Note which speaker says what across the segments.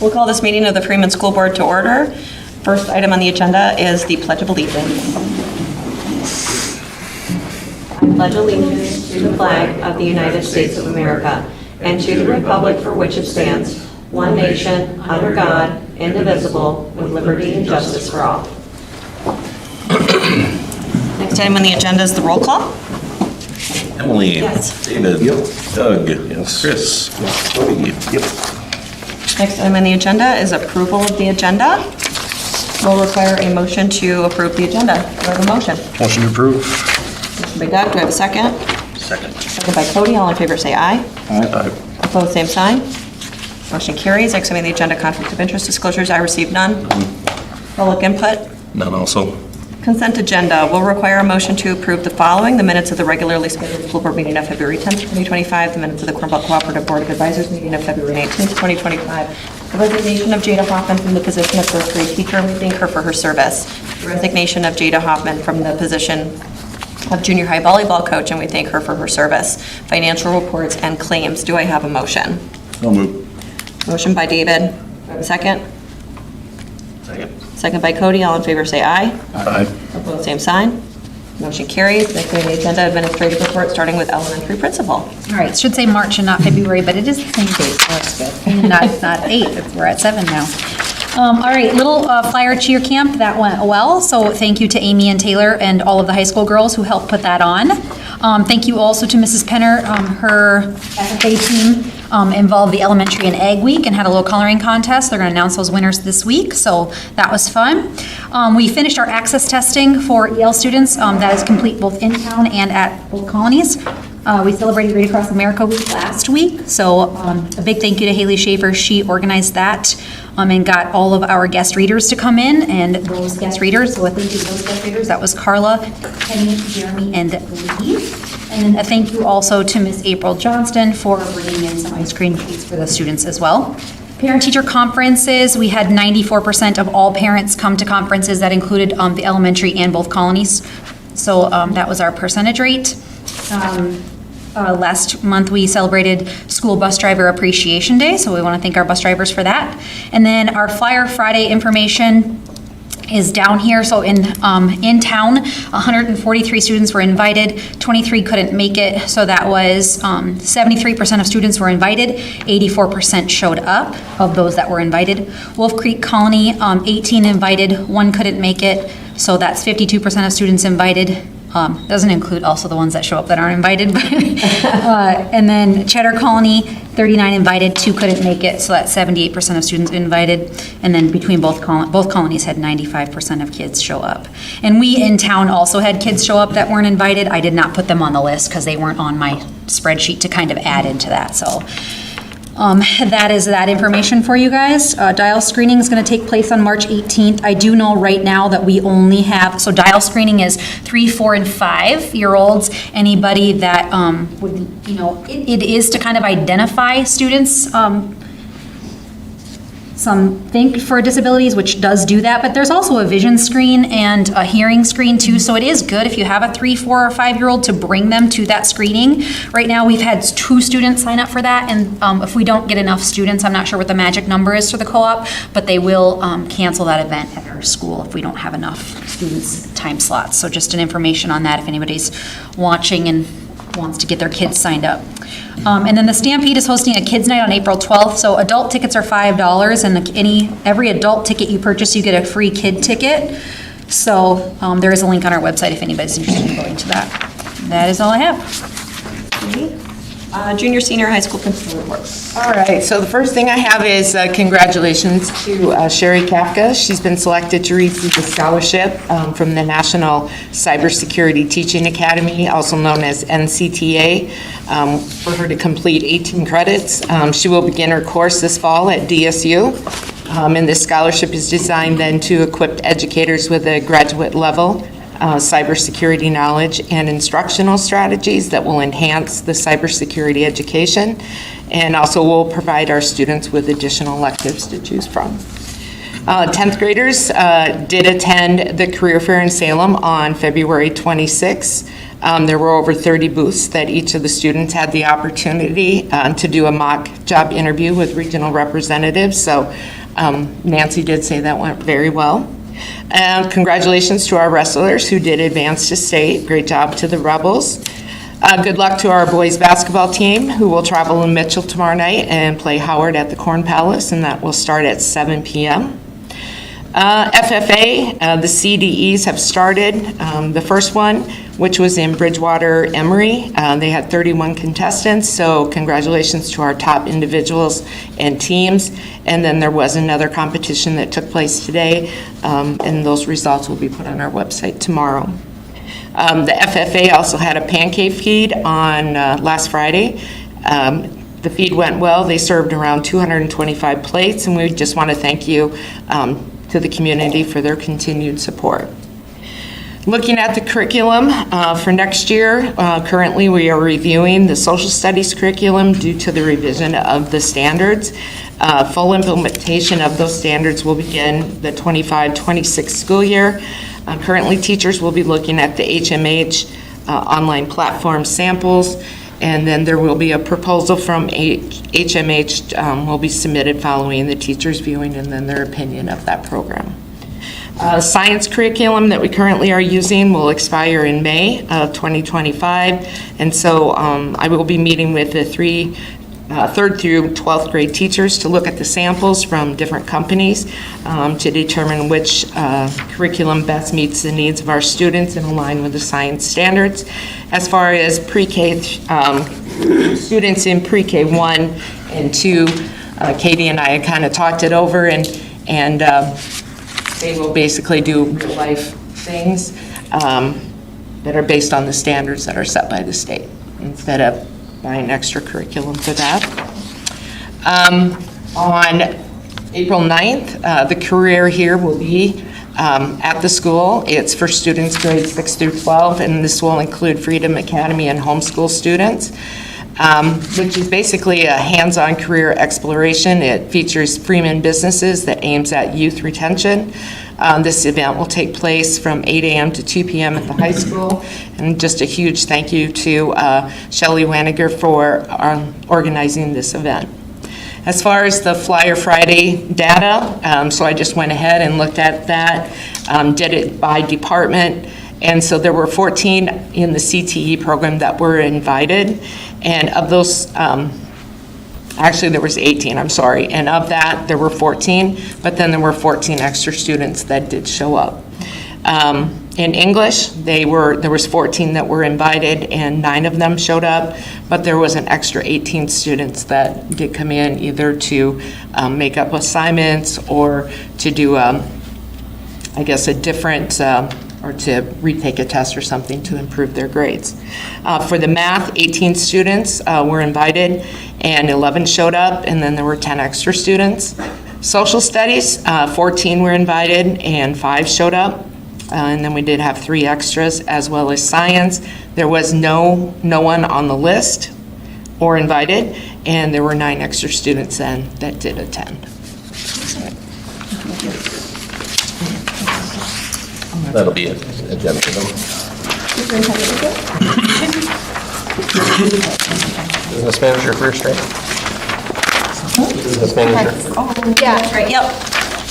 Speaker 1: We'll call this meeting of the Freeman School Board to order. First item on the agenda is the Pledge of Allegiance. I pledge allegiance to the flag of the United States of America and to the republic for which it stands, one nation, under God, indivisible, with liberty and justice for all. Next item on the agenda is the roll call.
Speaker 2: Emily.
Speaker 1: Yes.
Speaker 2: David. Yep. Doug. Yes. Chris. Yes. Cody. Yep.
Speaker 1: Next item on the agenda is approval of the agenda. We'll require a motion to approve the agenda. Do I have a motion?
Speaker 2: Motion to approve.
Speaker 1: Motion by Doug. Do I have a second?
Speaker 2: Second.
Speaker 1: Second by Cody. All in favor say aye.
Speaker 2: Aye.
Speaker 1: Opposed, same sign. Motion carries. Next item on the agenda, conflict of interest disclosures. I received none. Public input.
Speaker 2: None also.
Speaker 1: Consent agenda will require a motion to approve the following: the minutes of the regularly scheduled school board meeting of February 10th, 2025, the minutes of the Cornwall Cooperative Board of Advisors meeting of February 19th, 2025, the resignation of Jada Hoffman from the position of first grade teacher, and we thank her for her service, the resignation of Jada Hoffman from the position of junior high volleyball coach, and we thank her for her service, financial reports and claims. Do I have a motion?
Speaker 2: I'll move.
Speaker 1: Motion by David. Do I have a second?
Speaker 2: Second.
Speaker 1: Second by Cody. All in favor say aye.
Speaker 2: Aye.
Speaker 1: Opposed, same sign. Motion carries. Next on the agenda, administrative report, starting with elementary principal.
Speaker 3: All right, it should say March and not February, but it is the same date, so that's good. Not 8, we're at 7 now. All right, little flyer cheer camp, that went well, so thank you to Amy and Taylor and all of the high school girls who helped put that on. Thank you also to Mrs. Penner. Her FFA team involved the elementary and ag week and had a little coloring contest. They're going to announce those winners this week, so that was fun. We finished our access testing for EL students. That is complete both in town and at both colonies. We celebrated Read Across America Week last week, so a big thank you to Haley Schaefer. She organized that and got all of our guest readers to come in, and those guest readers, so a thank you to those guest readers. That was Carla, Penny, Jeremy, and Lee. And a thank you also to Miss April Johnston for bringing in some ice cream treats for the students as well. Parent-teacher conferences, we had 94% of all parents come to conferences. That included the elementary and both colonies. So that was our percentage rate. Last month we celebrated School Bus Driver Appreciation Day, so we want to thank our bus drivers for that. And then our Flyer Friday information is down here. So in town, 143 students were invited, 23 couldn't make it. So that was 73% of students were invited, 84% showed up of those that were invited. Wolf Creek Colony, 18 invited, 1 couldn't make it. So that's 52% of students invited. Doesn't include also the ones that show up that aren't invited. But, and then Cheddar Colony, 39 invited, 2 couldn't make it, so that's 78% of students invited. And then between both colonies had 95% of kids show up. And we in town also had kids show up that weren't invited. I did not put them on the list because they weren't on my spreadsheet to kind of add into that. So that is that information for you guys. Dial screening is going to take place on March 18th. I do know right now that we only have, so dial screening is 3, 4, and 5-year-olds. Anybody that would, it is to kind of identify students. Some think for disabilities, which does do that, but there's also a vision screen and a hearing screen too, so it is good if you have a 3, 4, or 5-year-old to bring them to that screening. Right now we've had 2 students sign up for that, and if we don't get enough students, I'm not sure what the magic number is for the co-op, but they will cancel that event at our school if we don't have enough students time slots. So just an information on that if anybody's watching and wants to get their kids signed up. And then the Stampede is hosting a kids night on April 12th. So adult tickets are $5, and every adult ticket you purchase, you get a free kid ticket. So there is a link on our website if anybody's interested in going to that. That is all I have.
Speaker 1: Junior, senior high school principal report.
Speaker 4: All right, so the first thing I have is congratulations to Sherry Kafka. She's been selected to receive a scholarship from the National Cybersecurity Teaching Academy, also known as NCTA, for her to complete 18 credits. She will begin her course this fall at DSU. And this scholarship is designed then to equip educators with a graduate level cybersecurity knowledge and instructional strategies that will enhance the cybersecurity education, and also will provide our students with additional electives to choose from. 10th graders did attend the career fair in Salem on February 26th. There were over 30 booths that each of the students had the opportunity to do a mock job interview with regional representatives. So Nancy did say that went very well. Congratulations to our wrestlers who did advance to state. Great job to the Rebels. Good luck to our boys basketball team who will travel to Mitchell tomorrow night and play Howard at the Corn Palace, and that will start at 7 p.m. FFA, the CDEs have started. The first one, which was in Bridgewater Emory, they had 31 contestants, so congratulations to our top individuals and teams. And then there was another competition that took place today, and those results will be put on our website tomorrow. The FFA also had a pancake feed on last Friday. The feed went well. They served around 225 plates, and we just want to thank you to the community for their continued support. Looking at the curriculum for next year, currently we are reviewing the social studies curriculum due to the revision of the standards. Full implementation of those standards will begin the 25-26 school year. Currently, teachers will be looking at the HMH online platform samples, and then there will be a proposal from HMH will be submitted following the teachers' viewing and then their opinion of that program. Science curriculum that we currently are using will expire in May of 2025, and so I will be meeting with the 3rd through 12th grade teachers to look at the samples from different companies to determine which curriculum best meets the needs of our students and align with the science standards. As far as pre-K students in pre-K 1 and 2, Katie and I kind of talked it over, and they will basically do real-life things that are based on the standards that are set by the state instead of buying extra curriculum for that. On April 9th, the career here will be at the school. It's for students grades 6 through 12, and this will include Freedom Academy and homeschool students, which is basically a hands-on career exploration. It features Freeman businesses that aims at youth retention. This event will take place from 8 a.m. to 2 p.m. at the high school. And just a huge thank you to Shelley Waniger for organizing this event. As far as the Flyer Friday data, so I just went ahead and looked at that, did it by department. And so there were 14 in the CTE program that were invited. And of those, actually, there was 18, I'm sorry. And of that, there were 14, but then there were 14 extra students that did show up. In English, there was 14 that were invited, and 9 of them showed up, but there was an extra 18 students that did come in either to make up assignments or to do, I guess, a different, or to retake a test or something to improve their grades. For the math, 18 students were invited and 11 showed up, and then there were 10 extra students. Social studies, 14 were invited and 5 showed up, and then we did have 3 extras, as well as science. There was no one on the list or invited, and there were 9 extra students then that did attend.
Speaker 2: That'll be it. Agenda item. Business manager first, right? Business manager.
Speaker 5: Yeah,
Speaker 1: Right, yep.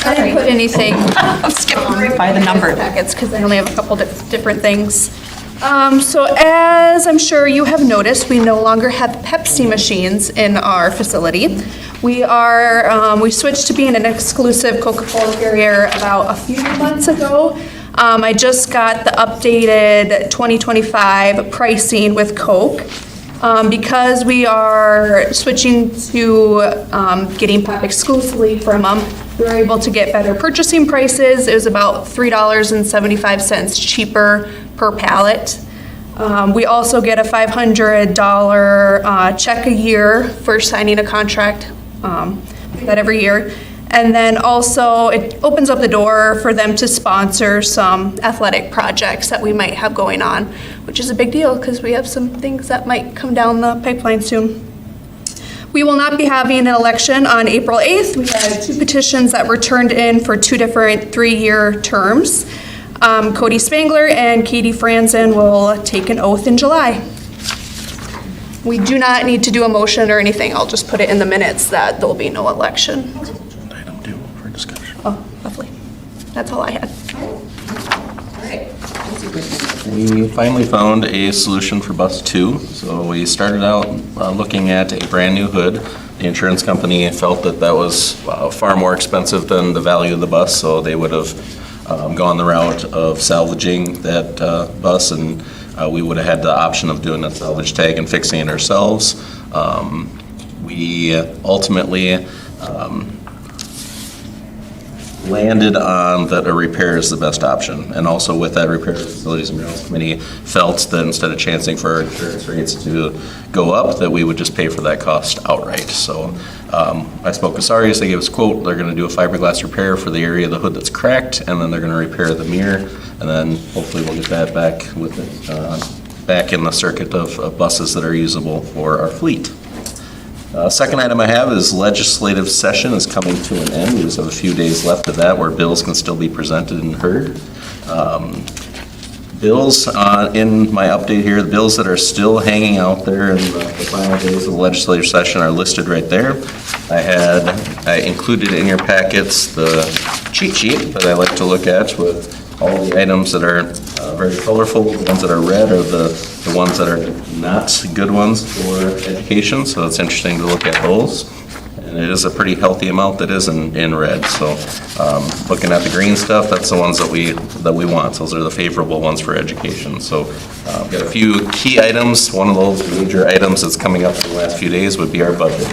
Speaker 5: I didn't put anything
Speaker 1: I'm skipping right by the number.
Speaker 5: packets because I only have a couple different things. So as I'm sure you have noticed, we no longer have Pepsi machines in our facility. We switched to being an exclusive Coca-Cola carrier about a few months ago. I just got the updated 2025 pricing with Coke. Because we are switching to getting Pep exclusively from them, we were able to get better purchasing prices. It was about $3.75 cheaper per pallet. We also get a $500 check a year for signing a contract that every year. And then also it opens up the door for them to sponsor some athletic projects that we might have going on, which is a big deal because we have some things that might come down the pipeline soon. We will not be having an election on April 8th. We had 2 petitions that were turned in for 2 different 3-year terms. Cody Spangler and Katie Franzen will take an oath in July. We do not need to do a motion or anything. I'll just put it in the minutes that there'll be no election.
Speaker 2: Item 2 for discussion.
Speaker 5: Oh, lovely. That's all I had.
Speaker 2: We finally found a solution for bus 2. So we started out looking at a brand new hood. The insurance company felt that that was far more expensive than the value of the bus, so they would have gone the route of salvaging that bus, and we would have had the option of doing a salvage tag and fixing it ourselves. We ultimately landed on that a repair is the best option. And also with that, Repair Facilities and Grounds Committee felt that instead of chancing for our insurance rates to go up, that we would just pay for that cost outright. So I spoke with Sarius, they gave us a quote. They're going to do a fiberglass repair for the area of the hood that's cracked, and then they're going to repair the mirror, and then hopefully we'll get that back with it, back in the circuit of buses that are usable for our fleet. Second item I have is legislative session is coming to an end. We just have a few days left of that where bills can still be presented and heard. Bills, in my update here, the bills that are still hanging out there in the final days of the legislative session are listed right there. I included in your packets the cheat sheet that I like to look at with all the items that are very colorful. The ones that are red are the ones that are not good ones for education, so it's interesting to look at those. And it is a pretty healthy amount that is in red. So looking at the green stuff, that's the ones that we want. Those are the favorable ones for education. So I've got a few key items. One of those major items that's coming up in the last few days would be our budget.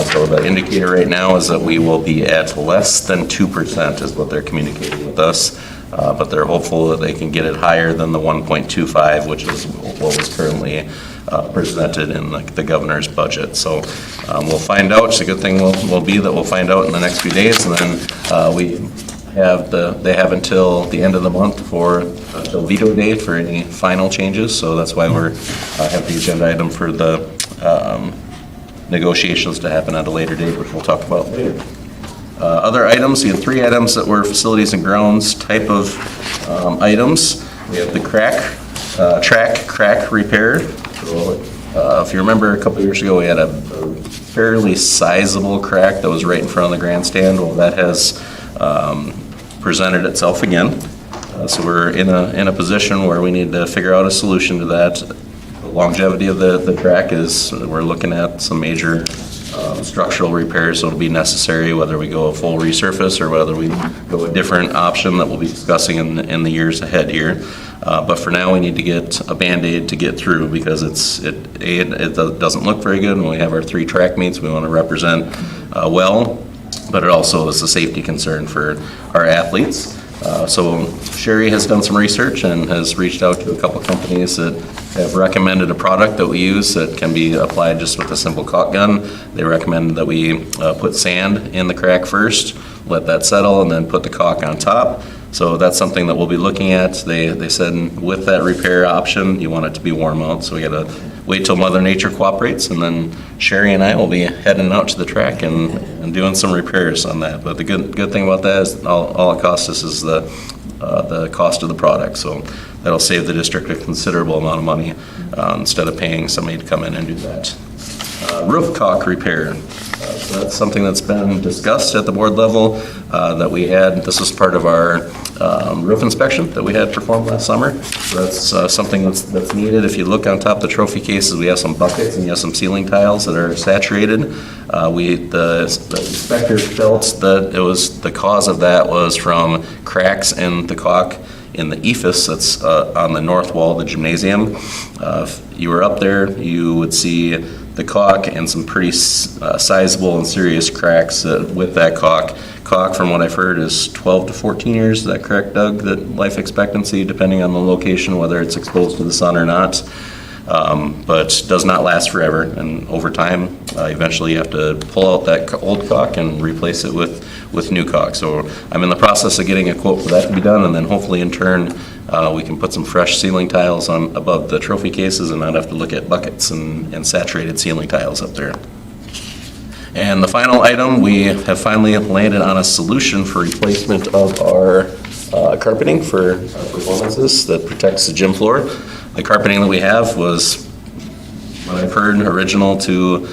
Speaker 2: So the indicator right now is that we will be at less than 2% is what they're communicating with us. But they're hopeful that they can get it higher than the 1.25, which is what was currently presented in the governor's budget. So we'll find out. It's a good thing will be that we'll find out in the next few days, and then they have until the end of the month for the veto date for any final changes. So that's why we're have the agenda item for the negotiations to happen at a later date, which we'll talk about later. Other items, we had 3 items that were facilities and grounds type of items. We have the track crack repair. So, if you remember a couple years ago, we had a fairly sizable crack that was right in front of the grandstand. Well, that has presented itself again. So we're in a position where we need to figure out a solution to that. The longevity of the track is we're looking at some major structural repairs that will be necessary, whether we go a full resurface or whether we go a different option that we'll be discussing in the years ahead here. But for now, we need to get a Band-Aid to get through because it doesn't look very good. When we have our 3 track meets, we want to represent well, but it also is a safety concern for our athletes. So Sherry has done some research and has reached out to a couple companies that have recommended a product that we use that can be applied just with a simple caulk gun. They recommend that we put sand in the crack first, let that settle, and then put the caulk on top. So that's something that we'll be looking at. They said with that repair option, you want it to be warm out. So we got to wait till Mother Nature cooperates, and then Sherry and I will be heading out to the track and doing some repairs on that. But the good thing about that is all it costs us is the cost of the product. So that'll save the district a considerable amount of money instead of paying somebody to come in and do that. Roof caulk repair. So that's something that's been discussed at the board level that we had. This was part of our roof inspection that we had performed last summer. So that's something that's needed. If you look on top of the trophy cases, we have some buckets and you have some ceiling tiles that are saturated. The inspector felt that it was the cause of that was from cracks in the caulk in the ephes that's on the north wall of the gymnasium. If you were up there, you would see the caulk and some pretty sizable and serious cracks with that caulk. Caulk, from what I've heard, is 12 to 14 years. Is that correct, Doug? That life expectancy, depending on the location, whether it's exposed to the sun or not. But does not last forever, and over time, eventually you have to pull out that old caulk and replace it with new caulk. So I'm in the process of getting a quote for that to be done, and then hopefully in turn we can put some fresh ceiling tiles on above the trophy cases and not have to look at buckets and saturated ceiling tiles up there. And the final item, we have finally landed on a solution for replacement of our carpeting for our performances that protects the gym floor. The carpeting that we have was, what I've heard, original to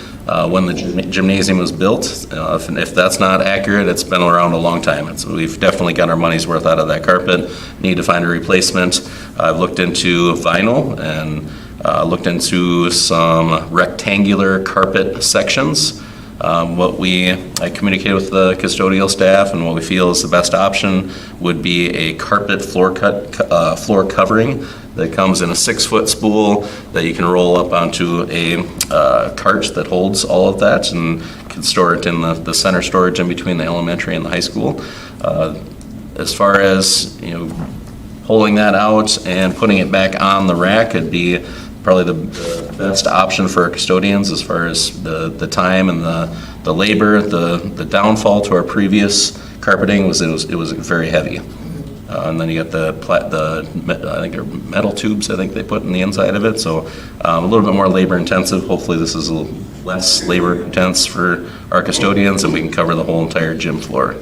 Speaker 2: when the gymnasium was built. If that's not accurate, it's been around a long time. We've definitely got our money's worth out of that carpet. Need to find a replacement. I've looked into vinyl and looked into some rectangular carpet sections. I communicated with the custodial staff, and what we feel is the best option would be a carpet floor covering that comes in a 6-foot spool that you can roll up onto a cart that holds all of that and can store it in the center storage in between the elementary and the high school. As far as pulling that out and putting it back on the rack, it'd be probably the best option for our custodians as far as the time and the labor. The downfall to our previous carpeting was it was very heavy. And then you got I think they're metal tubes I think they put in the inside of it, so a little bit more labor intensive. Hopefully this is a little less labor intense for our custodians and we can cover the whole entire gym floor.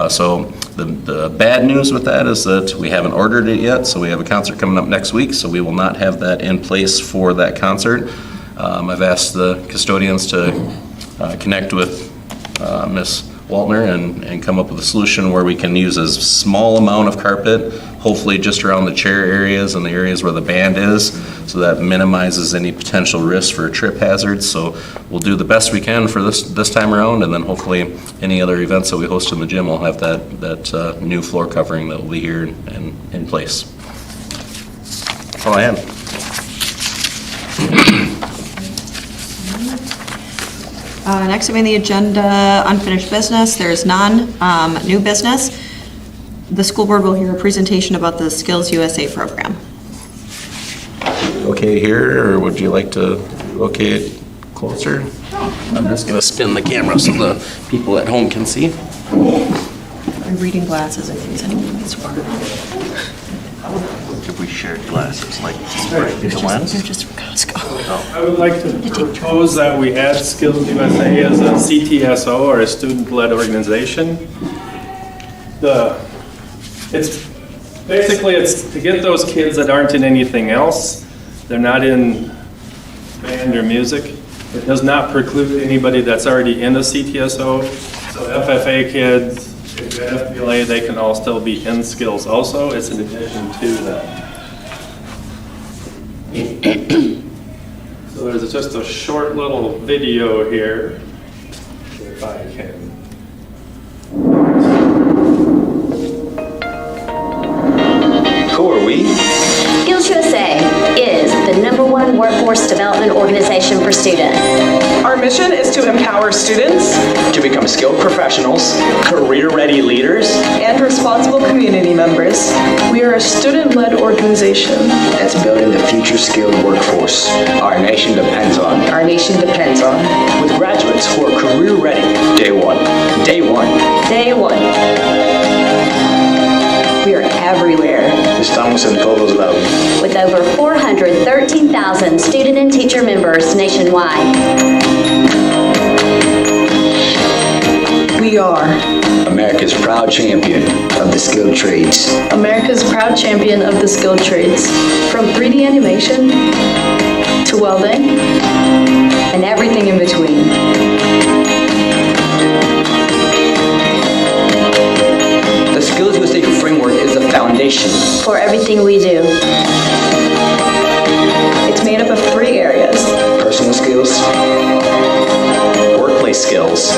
Speaker 2: So the bad news with that is that we haven't ordered it yet, so we have a concert coming up next week, so we will not have that in place for that concert. I've asked the custodians to connect with Ms. Waltner and come up with a solution where we can use a small amount of carpet, hopefully just around the chair areas and the areas where the band is, so that minimizes any potential risk for trip hazards. So we'll do the best we can for this time around, and then hopefully any other events that we host in the gym will have that new floor covering that will be here and in place. That's all I have.
Speaker 1: Next on the agenda, unfinished business. There's none. New business. The school board will hear a presentation about the SkillsUSA program.
Speaker 2: Okay here, or would you like to locate closer? I'm just gonna spin the camera so the people at home can see.
Speaker 1: My reading glasses in case anyone needs one.
Speaker 2: If we shared glasses, like
Speaker 1: They're just from Costco.
Speaker 6: I would like to propose that we add SkillsUSA as a CTSO, or a student-led organization. It's to get those kids that aren't in anything else. They're not in band or music. It does not preclude anybody that's already in a CTSO. So FFA kids, if you're FBLA, they can all still be in skills also. It's an addition to that. So there's just a short little video here, if I can.
Speaker 7: Who are we?
Speaker 8: SkillsUSA is the #1 workforce development organization for students.
Speaker 9: Our mission is to empower students
Speaker 7: To become skilled professionals, career-ready leaders,
Speaker 9: and responsible community members. We are a student-led organization.
Speaker 10: That's building the future skilled workforce
Speaker 7: our nation depends on.
Speaker 10: our nation depends on.
Speaker 7: With graduates who are career-ready. Day one. Day one.
Speaker 8: Day one. We are everywhere.
Speaker 10: Estamos en todos lados.
Speaker 8: With over 413,000 student and teacher members nationwide.
Speaker 9: We are
Speaker 10: America's proud champion of the skilled trades.
Speaker 9: America's proud champion of the skilled trades. From 3D animation to welding
Speaker 8: And everything in between.
Speaker 10: The SkillsUSA framework is the foundation.
Speaker 8: For everything we do.
Speaker 9: It's made up of 3 areas.
Speaker 10: Personal skills,
Speaker 7: Workplace skills.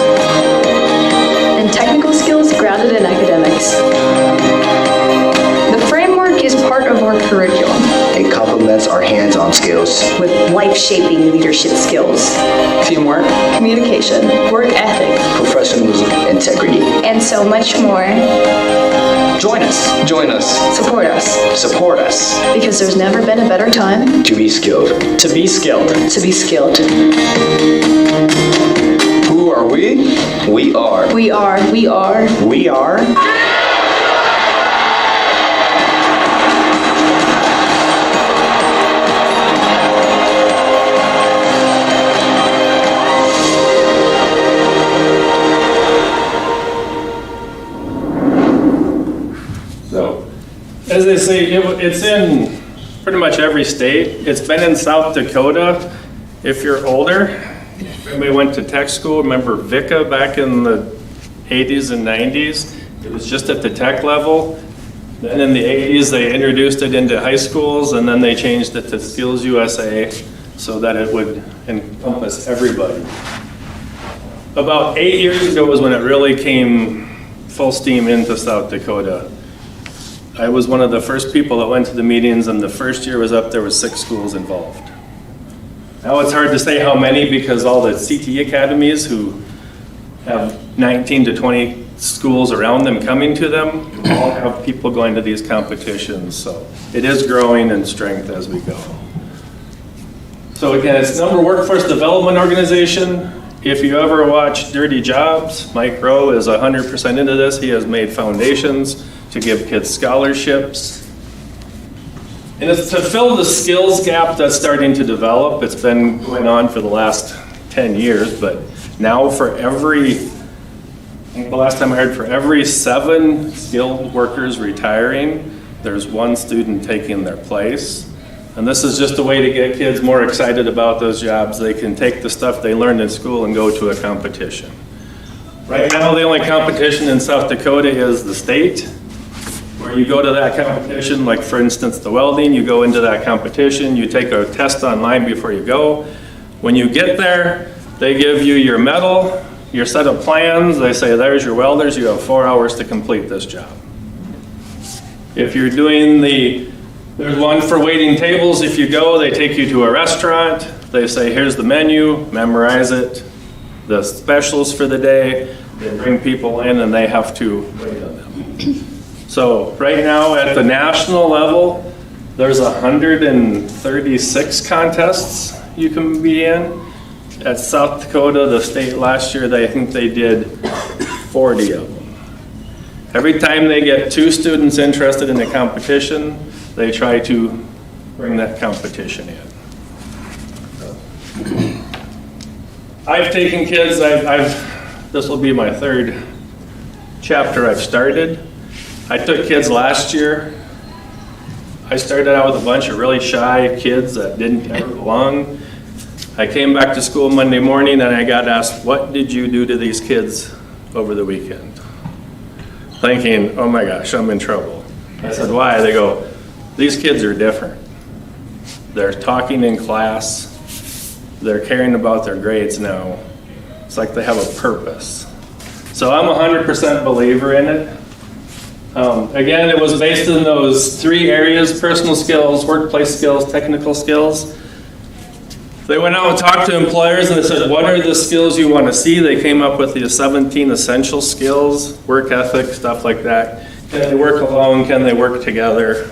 Speaker 9: And technical skills grounded in academics. The framework is part of our curriculum.
Speaker 10: it complements our hands-on skills.
Speaker 8: With life-shaping leadership skills.
Speaker 10: Teamwork,
Speaker 9: Communication, work ethic,
Speaker 10: professionalism, integrity.
Speaker 8: And so much more.
Speaker 7: Join us.
Speaker 10: Join us
Speaker 9: support us.
Speaker 7: Support us.
Speaker 9: Because there's never been a better time
Speaker 10: to be skilled.
Speaker 7: To be skilled.
Speaker 9: to be skilled.
Speaker 10: Who are we? We are.
Speaker 9: We are.
Speaker 7: We are.
Speaker 6: So As I say, it's in pretty much every state. It's been in South Dakota. If you're older, when we went to tech school, remember VICA back in the 80s and 90s? It was just at the tech level. Then in the 80s, they introduced it into high schools, and then they changed it to SkillsUSA so that it would encompass everybody. About 8 years ago was when it really came full steam into South Dakota. I was one of the first people that went to the meetings, and the first year was up, there was 6 schools involved. Now it's hard to say how many because all the CT academies who have 19 to 20 schools around them coming to them all have people going to these competitions. So it is growing in strength as we go. So again, it's number workforce development organization. If you ever watch Dirty Jobs, Mike Rowe is 100% into this. He has made foundations to give kids scholarships. And it's to fill the skills gap that's starting to develop. It's been going on for the last 10 years, but now for every, I think the last time I heard, for every 7 skilled workers retiring, there's 1 student taking their place. And this is just a way to get kids more excited about those jobs. They can take the stuff they learned in school and go to a competition. Right now, the only competition in South Dakota is the state, where you go to that competition, like for instance, the welding, you go into that competition, you take a test online before you go. When you get there, they give you your medal, your set of plans. They say, there's your welders, you have 4 hours to complete this job. If you're doing there's one for waiting tables. If you go, they take you to a restaurant. They say, here's the menu, memorize it. The specials for the day, they bring people in and they have to wait on them. So right now at the national level, there's 136 contests you can be in. At South Dakota, the state last year, I think they did 40 of them. Every time they get 2 students interested in a competition, they try to bring that competition in. I've taken kids, this will be my 3rd chapter I've started. I took kids last year. I started out with a bunch of really shy kids that didn't ever belong. I came back to school Monday morning and I got asked, what did you do to these kids over the weekend? Thinking, oh my gosh, I'm in trouble. I said, why? They go, these kids are different. They're talking in class. They're caring about their grades now. It's like they have a purpose. So I'm a 100% believer in it. Again, it was based in those 3 areas: personal skills, workplace skills, technical skills. They went out and talked to employers and they said, what are the skills you want to see? They came up with the 17 essential skills, work ethic, stuff like that. Can they work alone? Can they work together?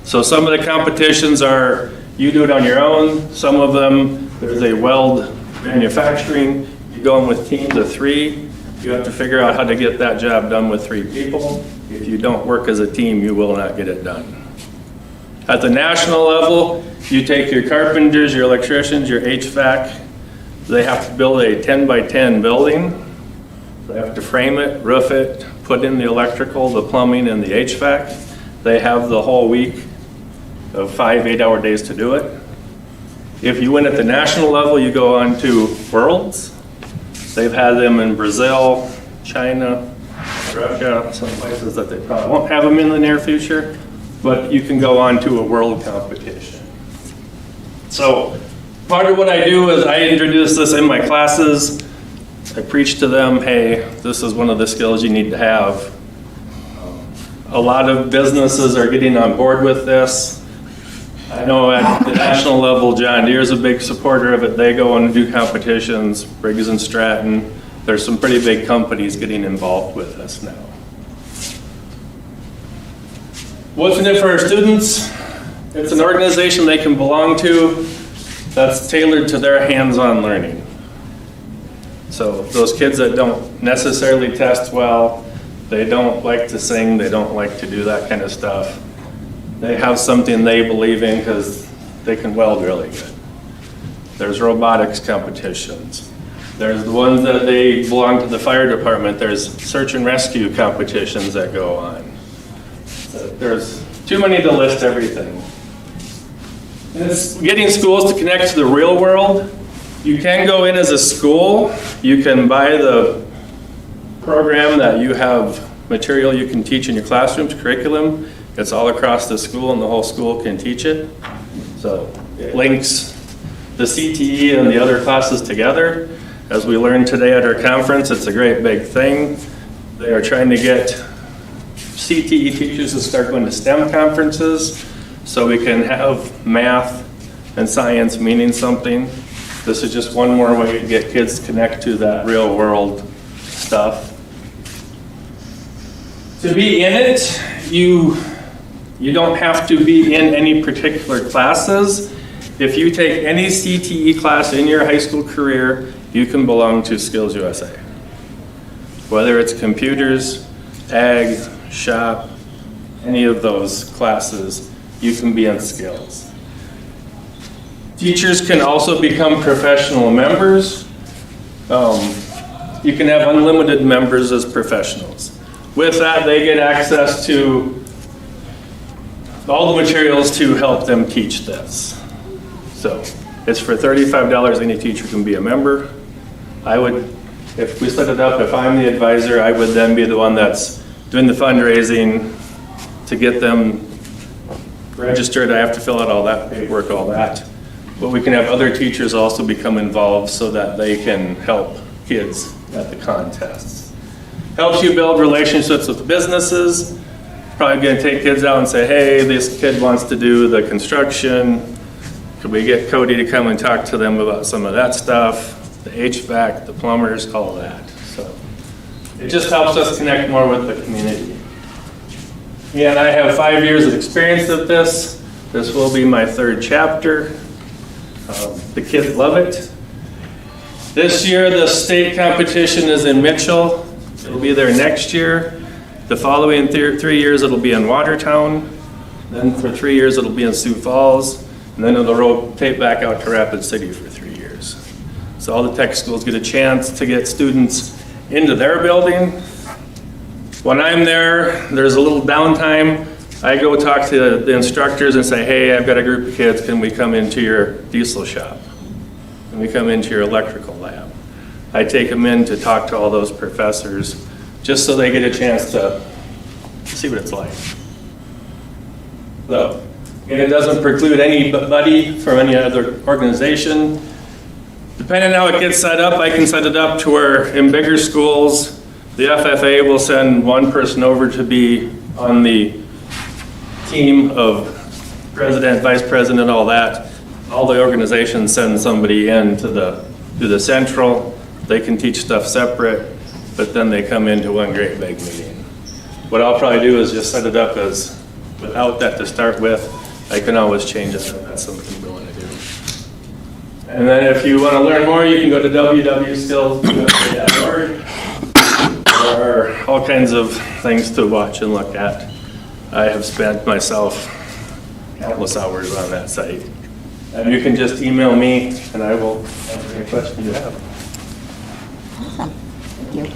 Speaker 6: So some of the competitions are, you do it on your own. Some of them, there's a weld manufacturing. You go in with teams of 3. You have to figure out how to get that job done with 3 people. If you don't work as a team, you will not get it done. At the national level, you take your carpenters, your electricians, your HVAC. They have to build a 10 by 10 building. They have to frame it, roof it, put in the electrical, the plumbing, and the HVAC. They have the whole week of 5 8-hour days to do it. If you win at the national level, you go on to Worlds. They've had them in Brazil, China, Russia, some places that they probably won't have them in the near future, but you can go on to a world competition. So part of what I do is I introduce this in my classes. I preach to them, hey, this is one of the skills you need to have. A lot of businesses are getting on board with this. I know at the national level, John Deere's a big supporter of it. They go and do competitions, Briggs and Stratton. There's some pretty big companies getting involved with this now. What's in it for our students? It's an organization they can belong to that's tailored to their hands-on learning. So those kids that don't necessarily test well, they don't like to sing, they don't like to do that kind of stuff. They have something they believe in because they can weld really good. There's robotics competitions. There's the ones that they belong to the fire department. There's search and rescue competitions that go on. So there's too many to list everything. And it's getting schools to connect to the real world. You can go in as a school. You can buy the program that you have material you can teach in your classrooms, curriculum. It's all across the school and the whole school can teach it. So it links the CTE and the other classes together. As we learned today at our conference, it's a great big thing. They are trying to get CTE teachers to start going to STEM conferences so we can have math and science meaning something. This is just one more way to get kids to connect to that real world stuff. To be in it, you don't have to be in any particular classes. If you take any CTE class in your high school career, you can belong to SkillsUSA. Whether it's computers, ag, shop, any of those classes, you can be in skills. Teachers can also become professional members. You can have unlimited members as professionals. With that, they get access to all the materials to help them teach this. So it's for $35, any teacher can be a member. I would, if we set it up, if I'm the advisor, I would then be the one that's doing the fundraising to get them registered. I have to fill out all that paperwork, all that. But we can have other teachers also become involved so that they can help kids at the contests. Helps you build relationships with businesses. Probably gonna take kids out and say, hey, this kid wants to do the construction. Could we get Cody to come and talk to them about some of that stuff? The HVAC, the plumbers, all that. So it just helps us connect more with the community. And I have 5 years of experience at this. This will be my 3rd chapter. The kids love it. This year, the state competition is in Mitchell. It'll be there next year. The following 3 years, it'll be in Watertown. Then for 3 years, it'll be in Sioux Falls. And then it'll rotate back out to Rapid City for 3 years. So all the tech schools get a chance to get students into their building. When I'm there, there's a little downtime. I go talk to the instructors and say, hey, I've got a group of kids, can we come into your diesel shop? Can we come into your electrical lab? I take them in to talk to all those professors, just so they get a chance to see what it's like. So, and it doesn't preclude anybody from any other organization. Depending on how it gets set up, I can set it up to where in bigger schools, the FFA will send one person over to be on the team of president, vice president, all that. All the organizations send somebody in to the central. They can teach stuff separate, but then they come into one great big meeting. What I'll probably do is just set it up as without that to start with. I can always change it if that's something we want to do. And then if you want to learn more, you can go to www.skillsusa.org. There are all kinds of things to watch and look at. I have spent myself countless hours on that site. And you can just email me and I will answer any questions you have.
Speaker 1: Awesome. Thank you.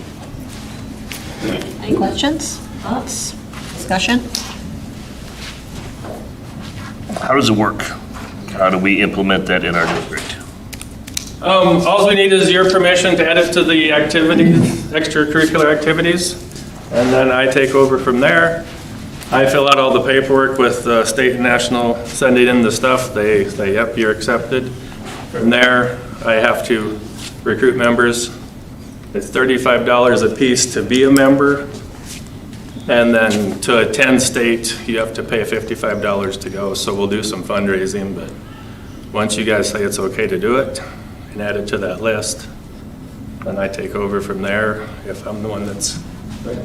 Speaker 1: Any questions, thoughts, discussion?
Speaker 11: How does it work? How do we implement that in our district?
Speaker 6: All we need is your permission to add it to the activities, extracurricular activities, and then I take over from there. I fill out all the paperwork with the state and national, sending in the stuff. They say, yep, you're accepted. From there, I have to recruit members. It's $35 a piece to be a member. And then to attend state, you have to pay $55 to go. So we'll do some fundraising, but once you guys say it's okay to do it and add it to that list, then I take over from there if I'm the one that's right.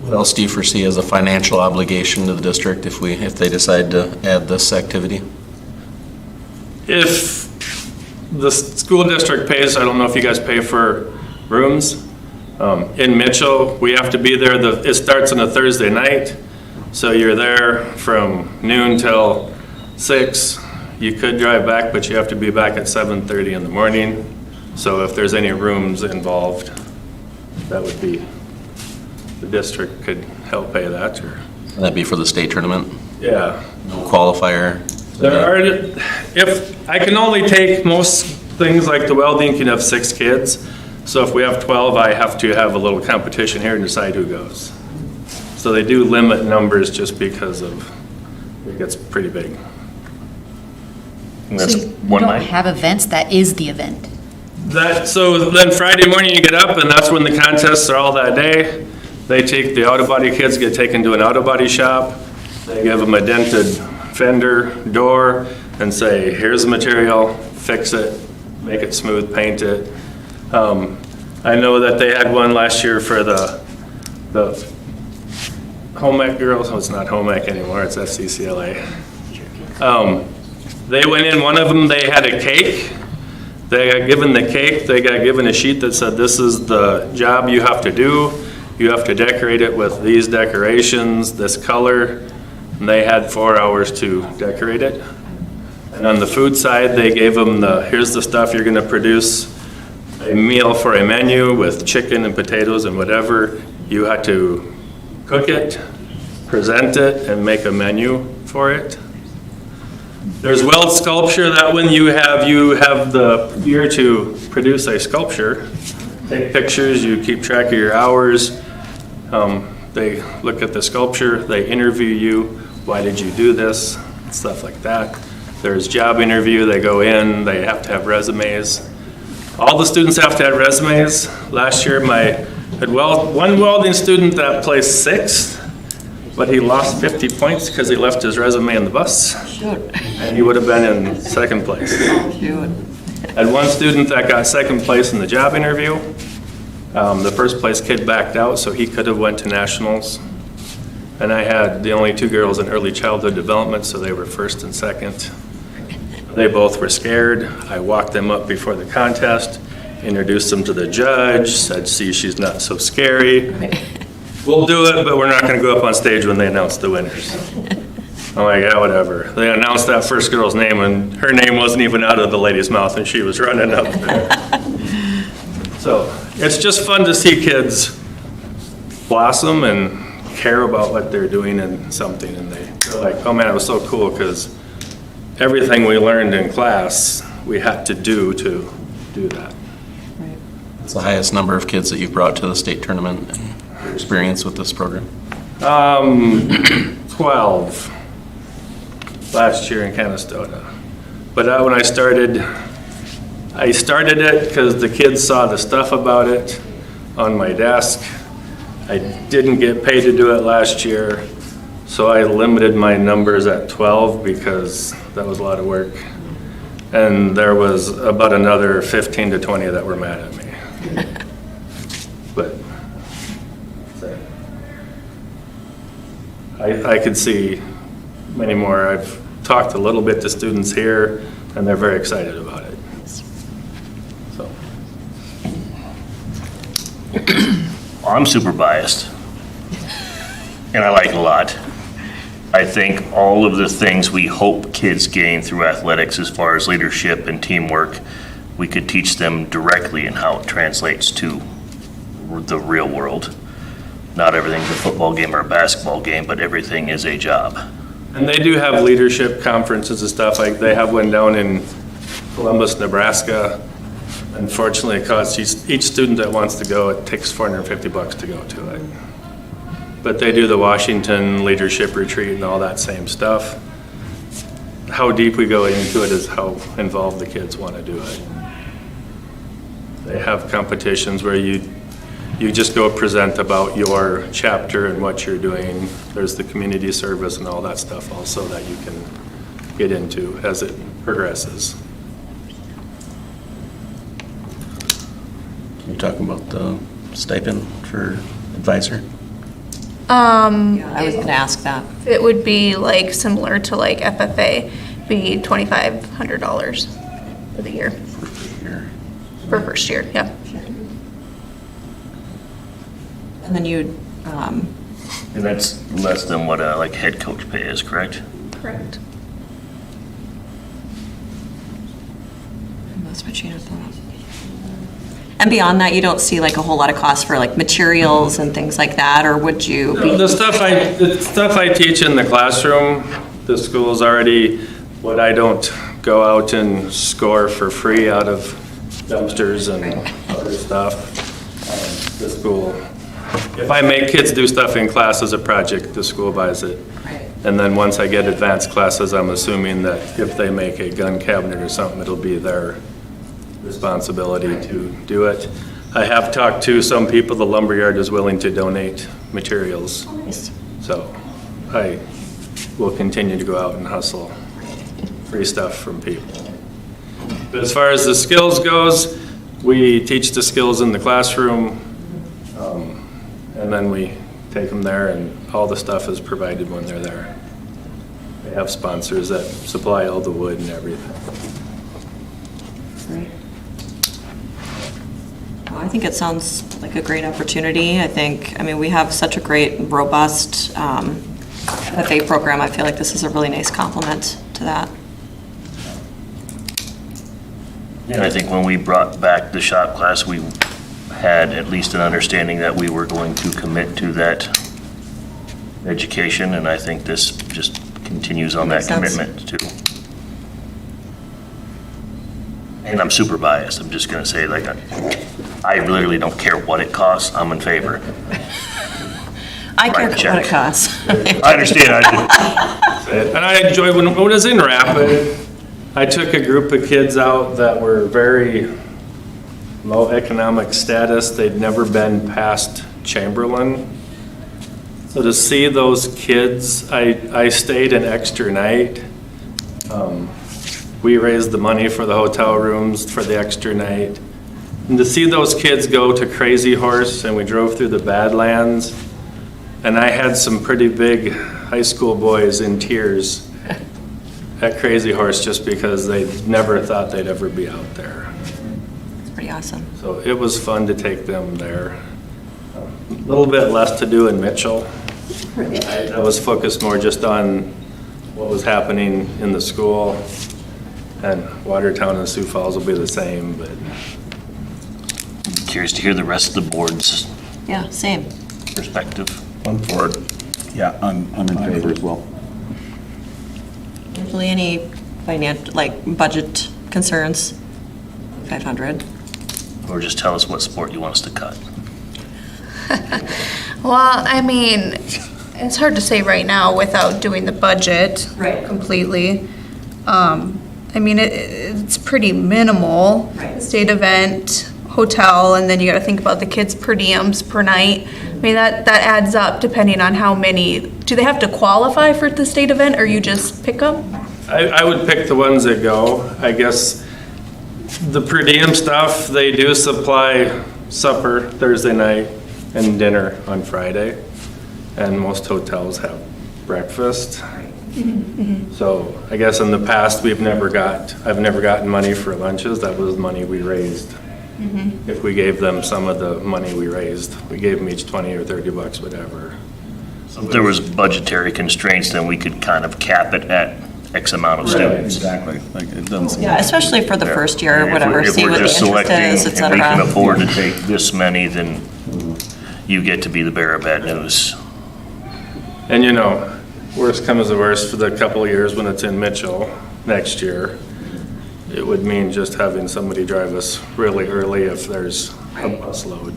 Speaker 2: What else do you foresee as a financial obligation to the district if they decide to add this activity?
Speaker 6: If the school district pays, I don't know if you guys pay for rooms. In Mitchell, we have to be there, it starts on a Thursday night, so you're there from noon till 6. You could drive back, but you have to be back at 7:30 in the morning. So if there's any rooms involved, that would be, the district could help pay that. Or
Speaker 2: That'd be for the state tournament?
Speaker 6: Yeah.
Speaker 2: No qualifier?
Speaker 6: There are, if, I can only take most things like the welding, you can have 6 kids. So if we have 12, I have to have a little competition here and decide who goes. So they do limit numbers just because of, it gets pretty big.
Speaker 11: And that's
Speaker 3: So you
Speaker 11: one
Speaker 3: don't
Speaker 11: night?
Speaker 3: have events, that is the event.
Speaker 6: So then Friday morning you get up and that's when the contests are all that day. They take the auto body kids, get taken to an auto body shop. They give them a dented fender, door, and say, here's the material, fix it, make it smooth, paint it. I know that they had one last year for the home ec girls. Oh, it's not home ec anymore, it's FCCLA. They went in, one of them, they had a cake. They got given the cake, they got given a sheet that said, this is the job you have to do. You have to decorate it with these decorations, this color. And they had 4 hours to decorate it. And on the food side, they gave them here's the stuff you're gonna produce a meal for a menu with chicken and potatoes and whatever. You had to cook it, present it, and make a menu for it. There's weld sculpture. That one you have the year to produce a sculpture. Take pictures, you keep track of your hours. They look at the sculpture, they interview you. Why did you do this? Stuff like that. There's job interview, they go in, they have to have resumes. All the students have to have resumes. Last year, had one welding student that placed 6th, but he lost 50 points because he left his resume in the bus.
Speaker 1: Shoot.
Speaker 6: And he would have been in 2nd place.
Speaker 1: Shoot.
Speaker 6: Had one student that got 2nd place in the job interview. The 1st place kid backed out, so he could have went to nationals. And I had the only 2 girls in early childhood development, so they were 1st and 2nd. They both were scared. I walked them up before the contest, introduced them to the judge, said, see, she's not so scary. We'll do it, but we're not gonna go up on stage when they announce the winners. I'm like, yeah, whatever. They announced that 1st girl's name, and her name wasn't even out of the lady's mouth, and she was running up there. So it's just fun to see kids blossom and care about what they're doing in something, and they're like, oh man, it was so cool, because everything we learned in class, we had to do that.
Speaker 2: What's the highest number of kids that you've brought to the state tournament and your experience with this program?
Speaker 6: 12 last year in Canastota. But when I started it because the kids saw the stuff about it on my desk. I didn't get paid to do it last year, so I limited my numbers at 12 because that was a lot of work. And there was about another 15 to 20 that were mad at me. But I could see many more. I've talked a little bit to students here, and they're very excited about it. So.
Speaker 11: I'm super biased, and I like it a lot. I think all of the things we hope kids gain through athletics as far as leadership and teamwork, we could teach them directly in how it translates to the real world. Not everything's a football game or a basketball game, but everything is a job.
Speaker 6: And they do have leadership conferences and stuff. Like they have one down in Columbus, Nebraska. Unfortunately, it costs each student that wants to go, it takes $450 to go to it. But they do the Washington leadership retreat and all that same stuff. How deep we go into it is how involved the kids want to do it. They have competitions where you just go present about your chapter and what you're doing. There's the community service and all that stuff also that you can get into as it progresses.
Speaker 2: Can you talk about the stipend for advisor?
Speaker 1: Yeah, I was gonna ask that.
Speaker 5: It would be like similar to like FFA, be $2,500 for the year. For first year, yeah.
Speaker 1: And then you'd,
Speaker 11: And that's less than what a head coach pay is, correct?
Speaker 5: Correct.
Speaker 1: that's what she had thought. And beyond that, you don't see like a whole lot of costs for like materials and things like that, or would you be?
Speaker 6: The stuff I teach in the classroom, the school's already, what I don't go out and score for free out of dumpsters and other stuff. The school, if I make kids do stuff in class as a project, the school buys it. And then once I get advanced classes, I'm assuming that if they make a gun cabinet or something, it'll be their responsibility to do it. I have talked to some people, the lumberyard is willing to donate materials. So I will continue to go out and hustle free stuff from people. But as far as the skills goes, we teach the skills in the classroom, and then we take them there, and all the stuff is provided when they're there. They have sponsors that supply all the wood and everything.
Speaker 1: Right. Well, I think it sounds like a great opportunity. I mean, we have such a great, robust FFA program. I feel like this is a really nice complement to that.
Speaker 11: And I think when we brought back the shop class, we had at least an understanding that we were going to commit to that education, and I think this just continues on that
Speaker 1: Makes sense.
Speaker 11: commitment too. And I'm super biased, I'm just gonna say, like, I literally don't care what it costs, I'm in favor.
Speaker 1: I care
Speaker 11: Right,
Speaker 1: what it
Speaker 11: check.
Speaker 1: costs.
Speaker 11: I understand,
Speaker 6: And I enjoyed, when I was in Rapid, I took a group of kids out that were very low economic status. They'd never been past Chamberlain. So to see those kids, I stayed an extra night. We raised the money for the hotel rooms for the extra night. And to see those kids go to Crazy Horse, and we drove through the Badlands, and I had some pretty big high school boys in tears at Crazy Horse just because they never thought they'd ever be out there.
Speaker 1: It's pretty awesome.
Speaker 6: So it was fun to take them there. A little bit less to do in Mitchell. I was focused more just on what was happening in the school, and Watertown and Sioux Falls will be the same, but
Speaker 11: curious to hear the rest of the board's
Speaker 1: Yeah, same.
Speaker 11: perspective.
Speaker 2: One forward.
Speaker 12: Yeah, I'm in favor as well.
Speaker 1: Usually any budget concerns? 500.
Speaker 11: Or just tell us what sport you want us to cut.
Speaker 5: Well, I mean, it's hard to say right now without doing the budget
Speaker 1: Right.
Speaker 5: completely. I mean, it's pretty minimal.
Speaker 1: Right.
Speaker 5: State event, hotel, and then you gotta think about the kids' per diems per night. I mean, that adds up depending on how many, do they have to qualify for the state event, or you just pick them?
Speaker 6: I would pick the ones that go. I guess the per diem stuff, they do supply supper Thursday night and dinner on Friday, and most hotels have breakfast. So I guess in the past, I've never gotten money for lunches. That was money we raised. If we gave them some of the money we raised, we gave them each 20 or 30 bucks, whatever.
Speaker 11: If there was budgetary constraints, then we could kind of cap it at X amount of students.
Speaker 12: Exactly. Like, it doesn't seem.
Speaker 1: Yeah, especially for the first year, or
Speaker 11: If
Speaker 1: whatever,
Speaker 11: we're-
Speaker 1: see what the interest is, et
Speaker 11: If we're just selecting, and we can
Speaker 1: cetera.
Speaker 11: afford to take this many, then you get to be the bearer of bad news.
Speaker 6: And worst comes to worst, for the couple of years when it's in Mitchell next year, it would mean just having somebody drive us really early if there's a bus load.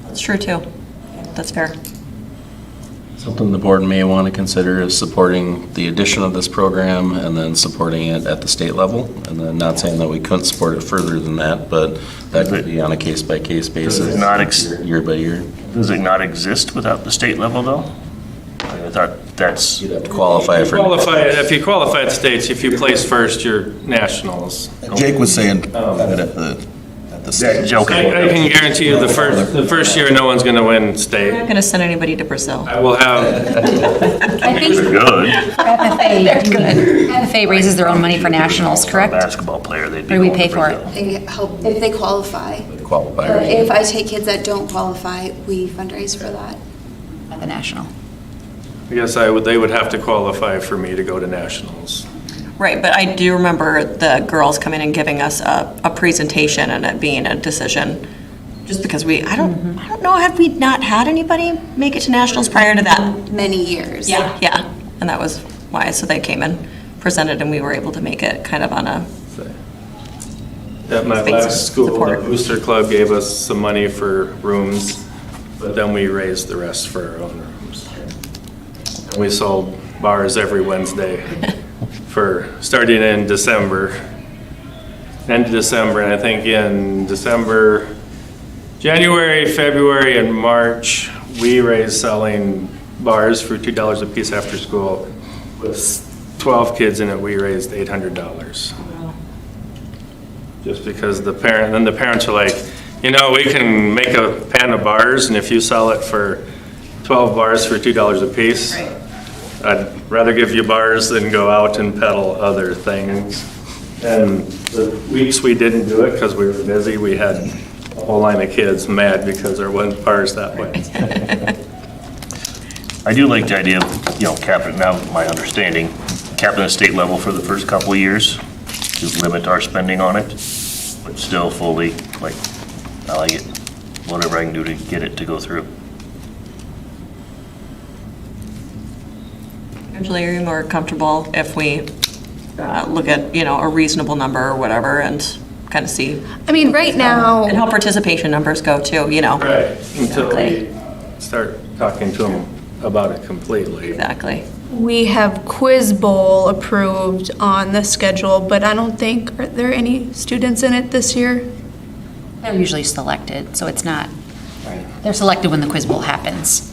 Speaker 1: That's true too. That's fair.
Speaker 2: Something the board may want to consider is supporting the addition of this program and then supporting it at the state level. And then not saying that we couldn't support it further than that, but that could be on a case-by-case basis, year by year.
Speaker 11: Does it not exist without the state level, though? I thought that's,
Speaker 2: You'd have to qualify for.
Speaker 6: If you qualify at states, if you place first, you're nationals.
Speaker 12: Jake was saying that at the state.
Speaker 6: I can guarantee you the first year, no one's going to win
Speaker 1: We're not
Speaker 6: state.
Speaker 1: going to send anybody to Brazil.
Speaker 6: I will have,
Speaker 3: I think
Speaker 11: they're good.
Speaker 3: FFA raises their own money for nationals, correct?
Speaker 11: Basketball player, they'd be.
Speaker 3: Or do we
Speaker 11: going
Speaker 3: pay
Speaker 11: to
Speaker 3: for it?
Speaker 11: Brazil.
Speaker 13: They help if they qualify.
Speaker 2: Qualify.
Speaker 13: But if I take kids that don't qualify, we fundraise for that.
Speaker 3: At the national.
Speaker 6: I guess they would have to qualify for me to go to nationals.
Speaker 1: Right, but I do remember the girls coming and giving us a presentation and it being a decision, just because I don't know, have we not had anybody make it to nationals prior to that?
Speaker 13: Many years.
Speaker 1: Yeah, and that was why, so they came and presented and we were able to make it kind of on a,
Speaker 6: At my
Speaker 1: Space
Speaker 6: last school, the
Speaker 1: support.
Speaker 6: Booster Club gave us some money for rooms, but then we raised the rest for our own rooms. And we sold bars every Wednesday starting in December, end of December, and I think in December, January, February, and March, we raised selling bars for $2 a piece after school. With 12 kids in it, we raised $800. Just because the parents are like, we can make a pan of bars, and if you sell it for 12 bars for $2 a piece, I'd rather give you bars than go out and peddle other things. And the weeks we didn't do it because we were busy, we had a whole line of kids mad because there wasn't bars that way.
Speaker 11: I do like the idea of, capping, now my understanding, capping the state level for the first couple of years to limit our spending on it, but still fully, I like it, whatever I can do to get it to go through.
Speaker 1: usually are you more comfortable if we look at, a reasonable number or whatever and kind of see?
Speaker 5: I mean, right now.
Speaker 1: And how participation numbers go too,
Speaker 6: Right, until
Speaker 1: Exactly.
Speaker 6: we start talking to them about it completely.
Speaker 1: Exactly.
Speaker 5: We have Quiz Bowl approved on the schedule, but I don't think, are there any students in it this year?
Speaker 3: They're usually selected, so it's not, they're selected when the quiz bowl happens.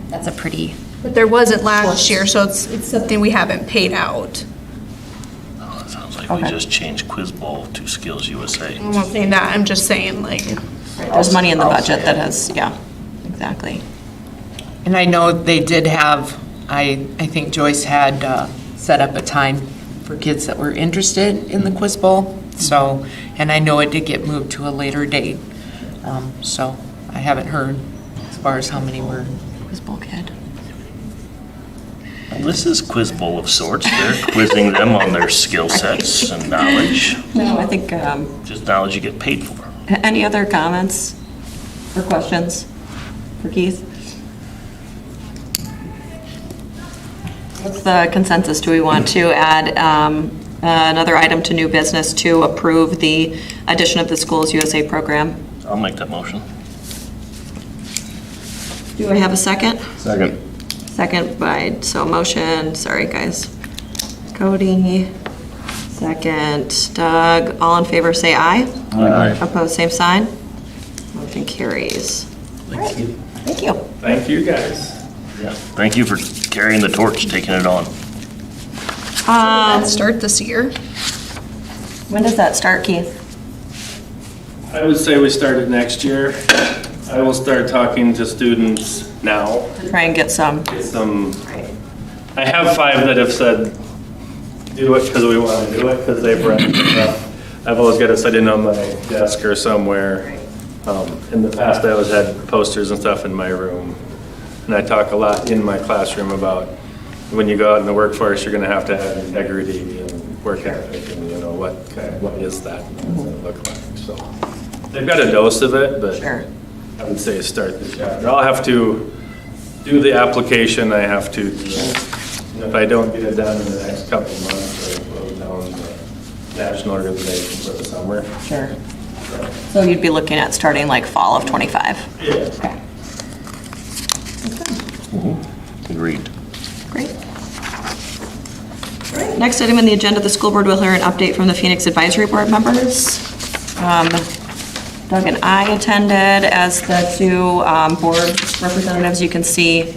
Speaker 3: That's a pretty,
Speaker 5: But there wasn't last year, so it's something we haven't paid out.
Speaker 11: Oh, it sounds like we just changed Quiz Bowl to SkillsUSA.
Speaker 5: I'm not saying that, I'm just saying
Speaker 1: There's money in the budget that has, exactly.
Speaker 4: And I know they did have, I think Joyce had set up a time for kids that were interested in the Quiz Bowl. So, and I know it did get moved to a later date. So I haven't heard as far as how many were.
Speaker 1: Quiz Bowl kid.
Speaker 11: Well, this is Quiz Bowl of sorts. They're quizzing them on their skill sets and knowledge.
Speaker 1: No, I think,
Speaker 11: Just knowledge you get paid for.
Speaker 1: any other comments or questions for Keith? What's the consensus? Do we want to add another item to new business to approve the addition of the SkillsUSA program?
Speaker 11: I'll make that motion.
Speaker 1: Do I have a second?
Speaker 12: Second.
Speaker 1: Second by, motion, sorry guys. Cody, second. Doug, all in favor say aye.
Speaker 12: Aye.
Speaker 1: Opposed, same sign. Motion carries.
Speaker 11: Thank you.
Speaker 1: Thank you.
Speaker 6: Thank you, guys.
Speaker 11: Yeah. Thank you for carrying the torch, taking it on.
Speaker 5: start this year.
Speaker 1: When does that start, Keith?
Speaker 6: I would say we started next year. I will start talking to students now.
Speaker 1: Try and get some.
Speaker 6: I have 5 that have said, do it because we want to do it, because they've read enough. I've always got it sitting on my desk or somewhere. In the past, I always had posters and stuff in my room. And I talk a lot in my classroom about when you go out in the workforce, you're going to have integrity and work ethic, and what is that? What does it look like? So they've got a dose of it, but I would say start this chapter. I'll have to do the application. I have to. If I don't get it done in the next couple of months, I'll close down the national organization for the summer.
Speaker 1: Sure. So you'd be looking at starting like fall of 25?
Speaker 6: Yeah.
Speaker 1: Okay.
Speaker 11: Agreed.
Speaker 1: Great. Next item on the agenda, the school board will hear an update from the Phoenix Advisory Board members. Doug and I attended as the 2 board representatives. You can see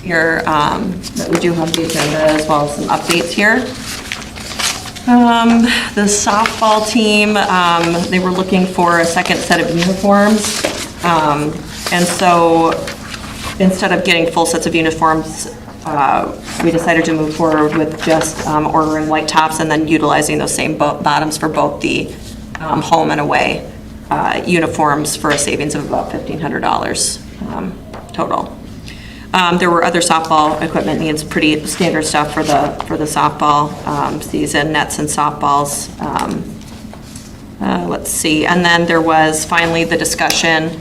Speaker 1: here that we do have the agenda as well as some updates here. The softball team, they were looking for a second set of uniforms. And so instead of getting full sets of uniforms, we decided to move forward with just ordering white tops and then utilizing those same bottoms for both the home and away uniforms for a savings of about $1,500 total. There were other softball equipment needs, pretty standard stuff for the softball season, nets and softballs. Let's see, and then there was finally the discussion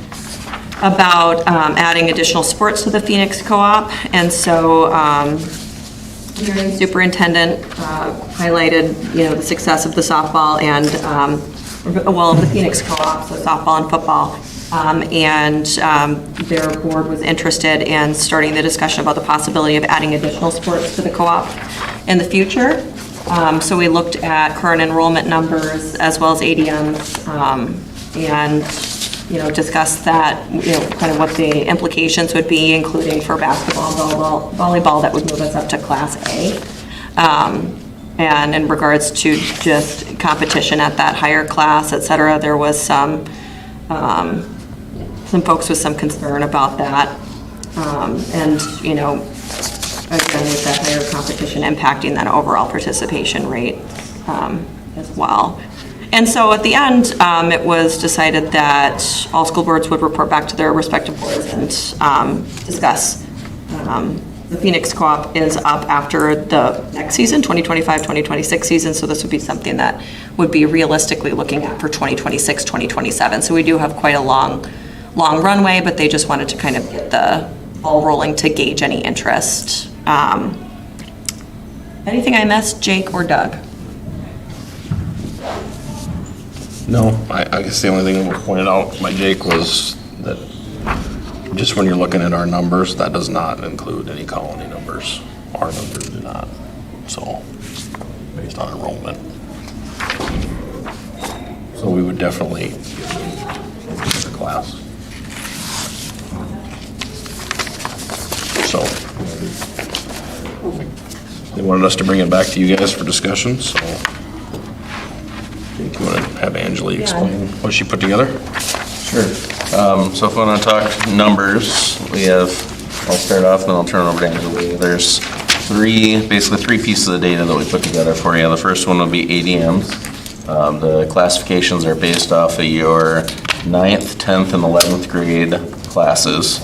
Speaker 1: about adding additional sports to the Phoenix Co-op, and so the superintendent highlighted, the success of the softball and, of the Phoenix Co-op, so softball and football. And their board was interested in starting the discussion about the possibility of adding additional sports to the co-op in the future. So we looked at current enrollment numbers as well as ADMs, and discussed that, kind of what the implications would be, including for basketball, volleyball, that would move us up to Class A. And in regards to just competition at that higher class, et cetera, there was some folks with some concern about that. And, again, with that higher competition impacting that overall participation rate as well. And so at the end, it was decided that all school boards would report back to their respective boards and discuss. The Phoenix Co-op is up after the next season, 2025-2026 season, so this would be something that would be realistically looking at for 2026-2027. So we do have quite a long runway, but they just wanted to kind of get the ball rolling to gauge any interest. Anything I missed, Jake or Doug?
Speaker 12: No, I guess the only thing that was pointed out by Jake was that just when you're looking at our numbers, that does not include any colony numbers. Our numbers do not. So, based on enrollment. So we would definitely get the class. So, they wanted us to bring it back to you guys for discussion, so. Do you want to have Angela explain what she put together?
Speaker 2: Sure. So if we want to talk numbers, I'll start off and then I'll turn it over to Angela. There's basically three pieces of data that we put together for you. The first one would be ADMs. The classifications are based off of your 9th, 10th, and 11th grade classes,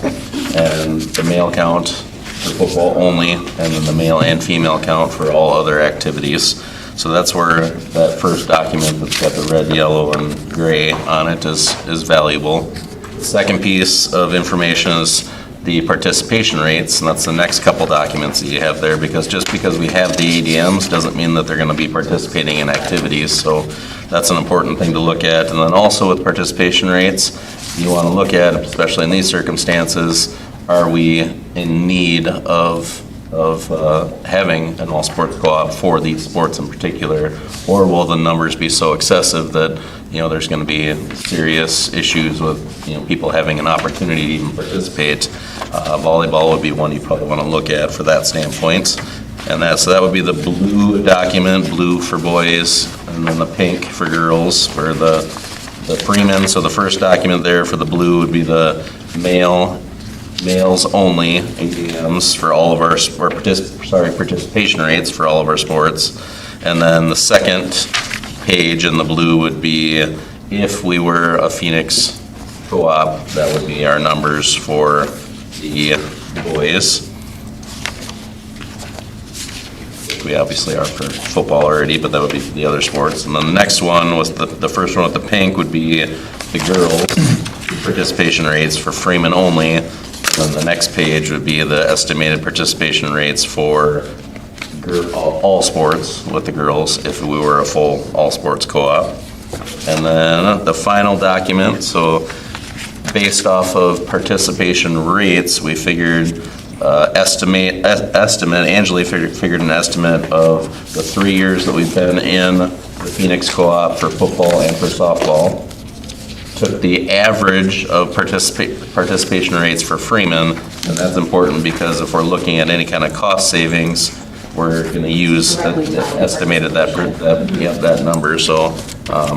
Speaker 2: and the male count for football only, and then the male and female count for all other activities. So that's where that first document that's got the red, yellow, and gray on it is valuable. The second piece of information is the participation rates, and that's the next couple documents that you have there, because just because we have the ADMs doesn't mean that they're going to be participating in activities. So that's an important thing to look at. And then also with participation rates, you want to look at, especially in these circumstances, are we in need of having an all-sports co-op for these sports in particular, or will the numbers be so excessive that there's going to be serious issues with people having an opportunity to even participate. Volleyball would be one you probably want to look at for that standpoint, and that would be the blue document, blue for boys, and then the pink for girls for the Freeman. So the first document there for the blue would be the males only ADMs for all of our participation rates for all of our sports. And then the second page in the blue would be if we were a Phoenix co-op, that would be our numbers for the boys. We obviously are for football already, but that would be for the other sports. And then the next one was the first one with the pink would be the girls participation rates for Freeman only. And then the next page would be the estimated participation rates for all sports with the girls if we were a full all-sports co-op. And then the final document, so based off of participation rates, we figured Angela figured an estimate of the 3 years that we've been in the Phoenix co-op for football and for softball. Took the average of participation rates for Freeman, and that's important because if we're looking at any kind of cost savings, we're going to use estimated that number. So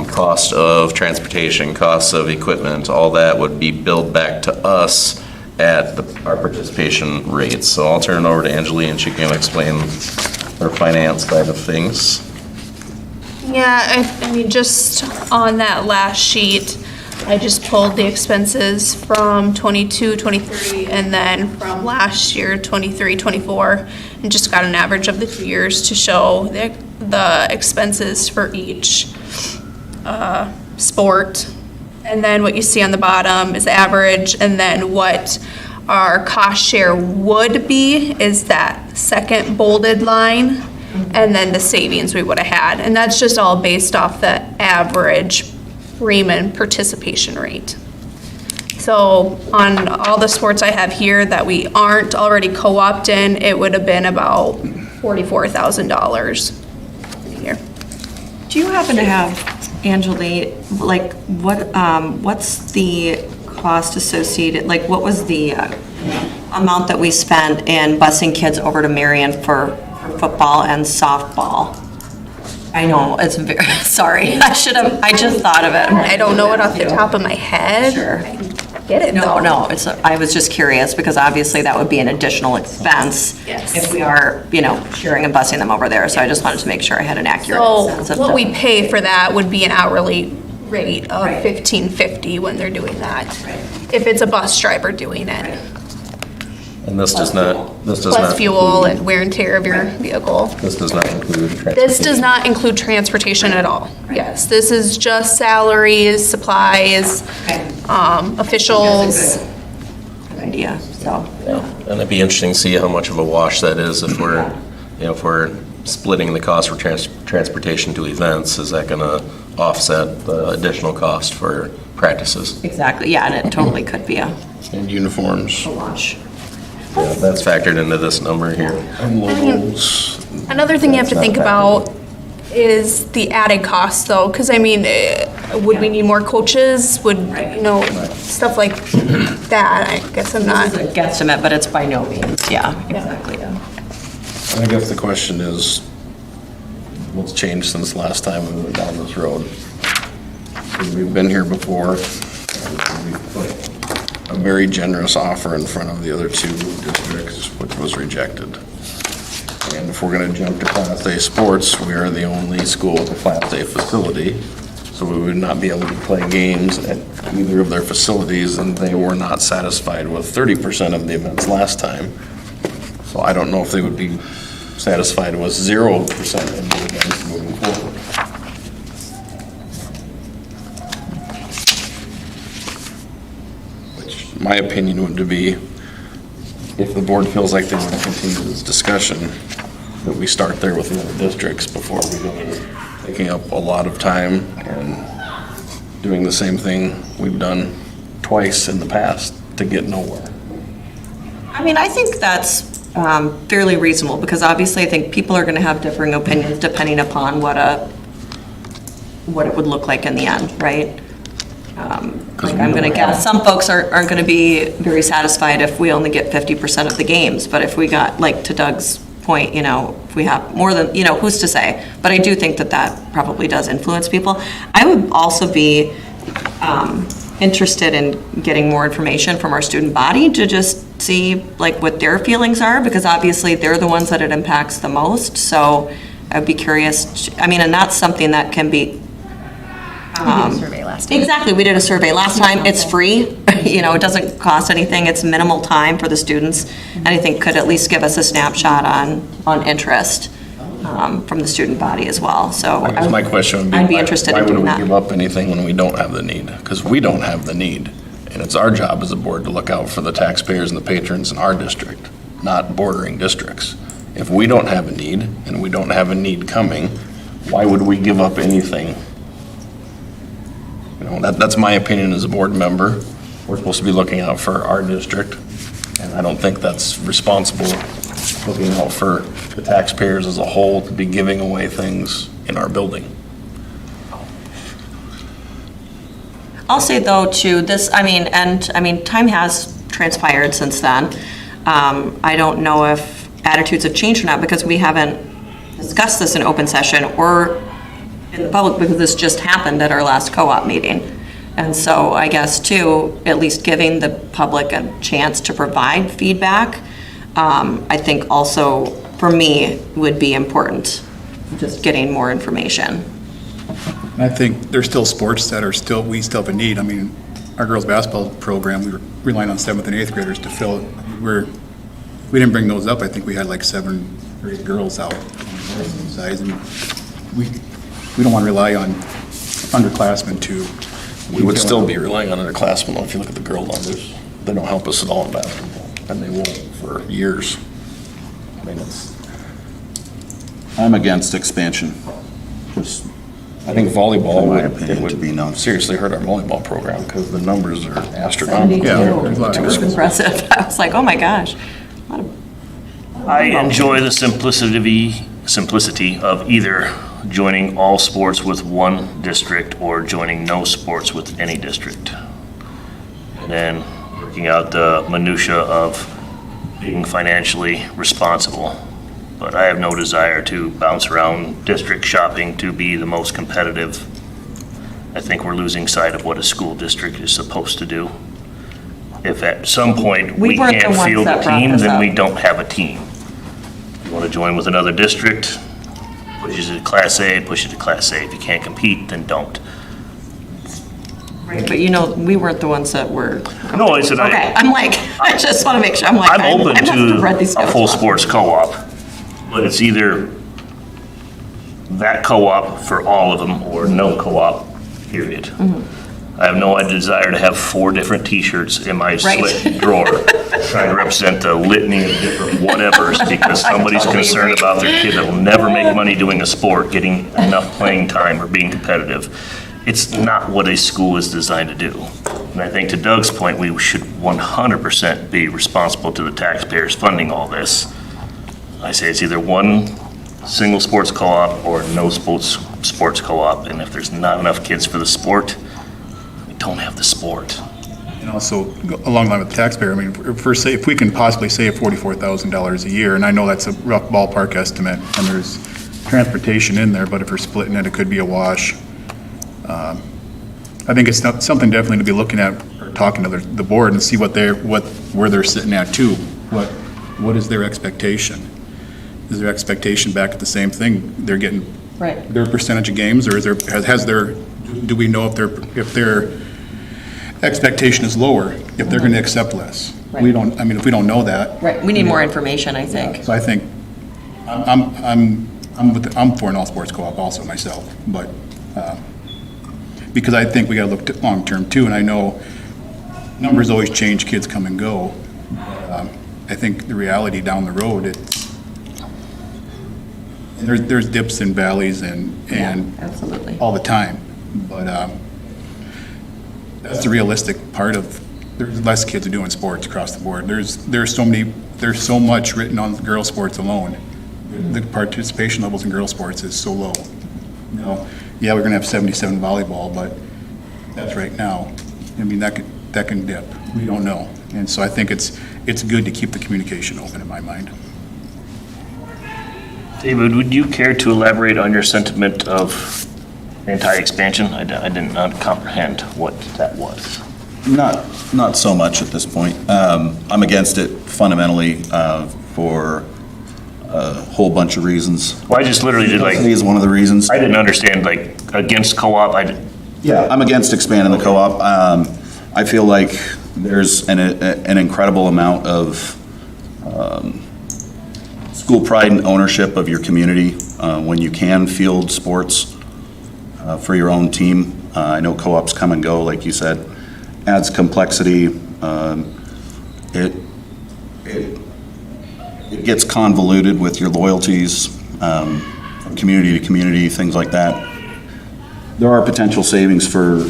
Speaker 2: cost of transportation, costs of equipment, all that would be billed back to us at our participation rates. So I'll turn it over to Angeline and she can explain her finance side of things.
Speaker 5: Yeah, I mean, just on that last sheet, I just pulled the expenses from 22, 23, and then from last year, 23, 24, and just got an average of the 2 years to show the expenses for each sport. And then what you see on the bottom is the average, and then what our cost share would be is that second bolded line, and then the savings we would have had. And that's just all based off the average Freeman participation rate. So on all the sports I have here that we aren't already co-opted in, it would have been about $44,000 a year.
Speaker 1: Do you happen to have, Angeli, like what's the cost associated, like what was the amount that we spent in busing kids over to Marion for football and softball? I know, it's very, sorry, I just thought of it.
Speaker 5: I don't know it off the top of my head.
Speaker 1: Sure.
Speaker 5: I can get it though.
Speaker 1: No, I was just curious because obviously that would be an additional expense.
Speaker 5: Yes.
Speaker 1: If we are, sharing and busing them over there. So I just wanted to make sure I had an accurate sense
Speaker 5: So
Speaker 1: of
Speaker 5: what
Speaker 1: the-
Speaker 5: we pay for that would be an hourly rate of
Speaker 1: Right.
Speaker 5: $15.50 when they're doing that. If it's a bus driver doing it.
Speaker 2: And this does not
Speaker 5: Plus fuel and wear and tear of your vehicle.
Speaker 2: This does not include transportation.
Speaker 5: This does not include transportation at all. Yes, this is just salaries, supplies, officials.
Speaker 1: Good idea, so.
Speaker 2: And it'd be interesting to see how much of a wash that is if we're, if we're splitting the cost for transportation to events. Is that going to offset the additional cost for practices?
Speaker 1: Exactly, yeah, and it totally could be a
Speaker 12: And uniforms.
Speaker 1: wash.
Speaker 2: Yeah, that's factored into this number here.
Speaker 12: And logos.
Speaker 5: Another thing you have to think about is the added cost though, because I mean, would we need more coaches? Would, stuff like that, I guess I'm not.
Speaker 1: It's a guesstimate, but it's by no means, yeah, exactly, yeah.
Speaker 12: I guess the question is, what's changed since last time we went down this road? We've been here before. We put a very generous offer in front of the other two districts, which was rejected. And if we're going to jump to Class A sports, we are the only school with a Class A facility, so we would not be able to play games at either of their facilities, and they were not satisfied with 30% of the events last time. So I don't know if they would be satisfied with 0% of the events moving forward. Which, my opinion would be, if the board feels like they want to continue this discussion, that we start there with the other districts before we go taking up a lot of time and doing the same thing we've done twice in the past to get nowhere.
Speaker 1: I mean, I think that's fairly reasonable, because obviously I think people are going to have differing opinions depending upon what it would look like in the end, right? Like I'm going to guess some folks aren't going to be very satisfied if we only get 50% of the games, but if we got, like to Doug's point, if we have more than, who's to say? But I do think that probably does influence people. I would also be interested in getting more information from our student body to just see like what their feelings are, because obviously they're the ones that it impacts the most. So I'd be curious, and that's something that can be.
Speaker 3: We did a survey last time.
Speaker 1: Exactly, we did a survey last time. It's free, it doesn't cost anything. It's minimal time for the students, and I think could at least give us a snapshot on interest from the student body as well. So
Speaker 12: I guess my question would be,
Speaker 1: I'd be interested in doing
Speaker 12: why
Speaker 1: that.
Speaker 12: would we give up anything when we don't have the need? Because we don't have the need, and it's our job as a board to look out for the taxpayers and the patrons in our district, not bordering districts. If we don't have a need, and we don't have a need coming, why would we give up anything? That's my opinion as a board member. We're supposed to be looking out for our district, and I don't think that's responsible, looking out for the taxpayers as a whole, to be giving away things in our building.
Speaker 1: I'll say though too, time has transpired since then. I don't know if attitudes have changed or not, because we haven't discussed this in open session or in the public, because this just happened at our last co-op meeting. And so I guess too, at least giving the public a chance to provide feedback, I think also for me would be important, just getting more information.
Speaker 14: And I think there's still sports that we still have a need. I mean, our girls' basketball program, we were relying on 7th and 8th graders to fill it. We didn't bring those up. I think we had like 7 or 8 girls out on the size, and we don't want to rely on underclassmen to.
Speaker 12: We would still be relying on underclassmen, though, if you look at the girl numbers. They don't help us at all in basketball, and they won't for years. I mean,
Speaker 2: I'm against expansion.
Speaker 12: I think volleyball
Speaker 2: In my
Speaker 12: would,
Speaker 2: opinion,
Speaker 12: it would
Speaker 2: to be known.
Speaker 12: seriously hurt our volleyball program because the numbers are astronomical.
Speaker 14: there's a lot
Speaker 1: That
Speaker 14: of
Speaker 1: was impressive. I was like, oh my gosh.
Speaker 11: I enjoy the simplicity of either joining all sports with one district or joining no sports with any district. And then working out the minutia of being financially responsible. But I have no desire to bounce around district shopping to be the most competitive. I think we're losing sight of what a school district is supposed to do. If at some point
Speaker 1: We
Speaker 11: we
Speaker 1: weren't the
Speaker 11: can't
Speaker 1: ones
Speaker 11: field
Speaker 1: that
Speaker 11: a
Speaker 1: brought
Speaker 11: team,
Speaker 1: this
Speaker 11: then we
Speaker 1: up.
Speaker 11: don't have a team. If you want to join with another district, push you to Class A, push you to Class A. If you can't compete, then don't.
Speaker 1: Right, but we weren't the ones that were.
Speaker 11: No, I said
Speaker 1: Okay, I'm like, I just want to make sure, I'm like.
Speaker 11: I'm open
Speaker 1: I must have read these
Speaker 11: to a
Speaker 1: notes
Speaker 11: full
Speaker 1: wrong.
Speaker 11: sports co-op, but it's either that co-op for all of them or no co-op, period.
Speaker 1: Mm-hmm.
Speaker 11: I have no desire to have 4 different T-shirts in my
Speaker 1: Right.
Speaker 11: slit drawer trying to represent a litany of different whatevers because somebody's
Speaker 1: totally
Speaker 11: concerned
Speaker 1: agree.
Speaker 11: about their kid that will never make money doing a sport, getting enough playing time or being competitive. It's not what a school is designed to do. And I think to Doug's point, we should 100% be responsible to the taxpayers funding all this. I say it's either one single sports co-op or no sports co-op. And if there's not enough kids for the sport, we don't have the sport.
Speaker 14: And also, along the line with the taxpayer, I mean, if we can possibly save $44,000 a year, and I know that's a rough ballpark estimate, and there's transportation in there, but if we're splitting it, it could be a wash. I think it's something definitely to be looking at, or talking to the board and see where they're sitting at too. What is their expectation? Is their expectation back at the same thing? They're getting
Speaker 1: Right.
Speaker 14: their percentage of games, or is do we know if their expectation is lower, if they're going to accept less?
Speaker 1: Right.
Speaker 14: We don't, I mean, if we don't know that.
Speaker 1: Right, we need more information, I think.
Speaker 14: So I think, I'm for an all-sports co-op also myself, but, because I think we gotta look long-term too, and I know numbers always change, kids come and go. I think the reality down the road, there's dips and valleys and
Speaker 1: Absolutely.
Speaker 14: all the time, but that's the realistic part of, there's less kids doing sports across the board. There's so much written on girls' sports alone. The participation levels in girls' sports is so low. Yeah, we're gonna have 77 volleyball, but that's right now. I mean, that can dip. We don't know. And so I think it's good to keep the communication open in my mind.
Speaker 11: David, would you care to elaborate on your sentiment of anti-expansion? I did not comprehend what that was.
Speaker 2: Not so much at this point. I'm against it fundamentally for a whole bunch of reasons.
Speaker 11: Well, I just literally did
Speaker 2: Complexity is one of the reasons.
Speaker 11: I didn't understand, against co-op,
Speaker 2: Yeah, I'm against expanding the co-op. I feel like there's an incredible amount of school pride and ownership of your community when you can field sports for your own team. I know co-ops come and go, like you said, adds complexity. It gets convoluted with your loyalties from community to community, things like that. There are potential savings for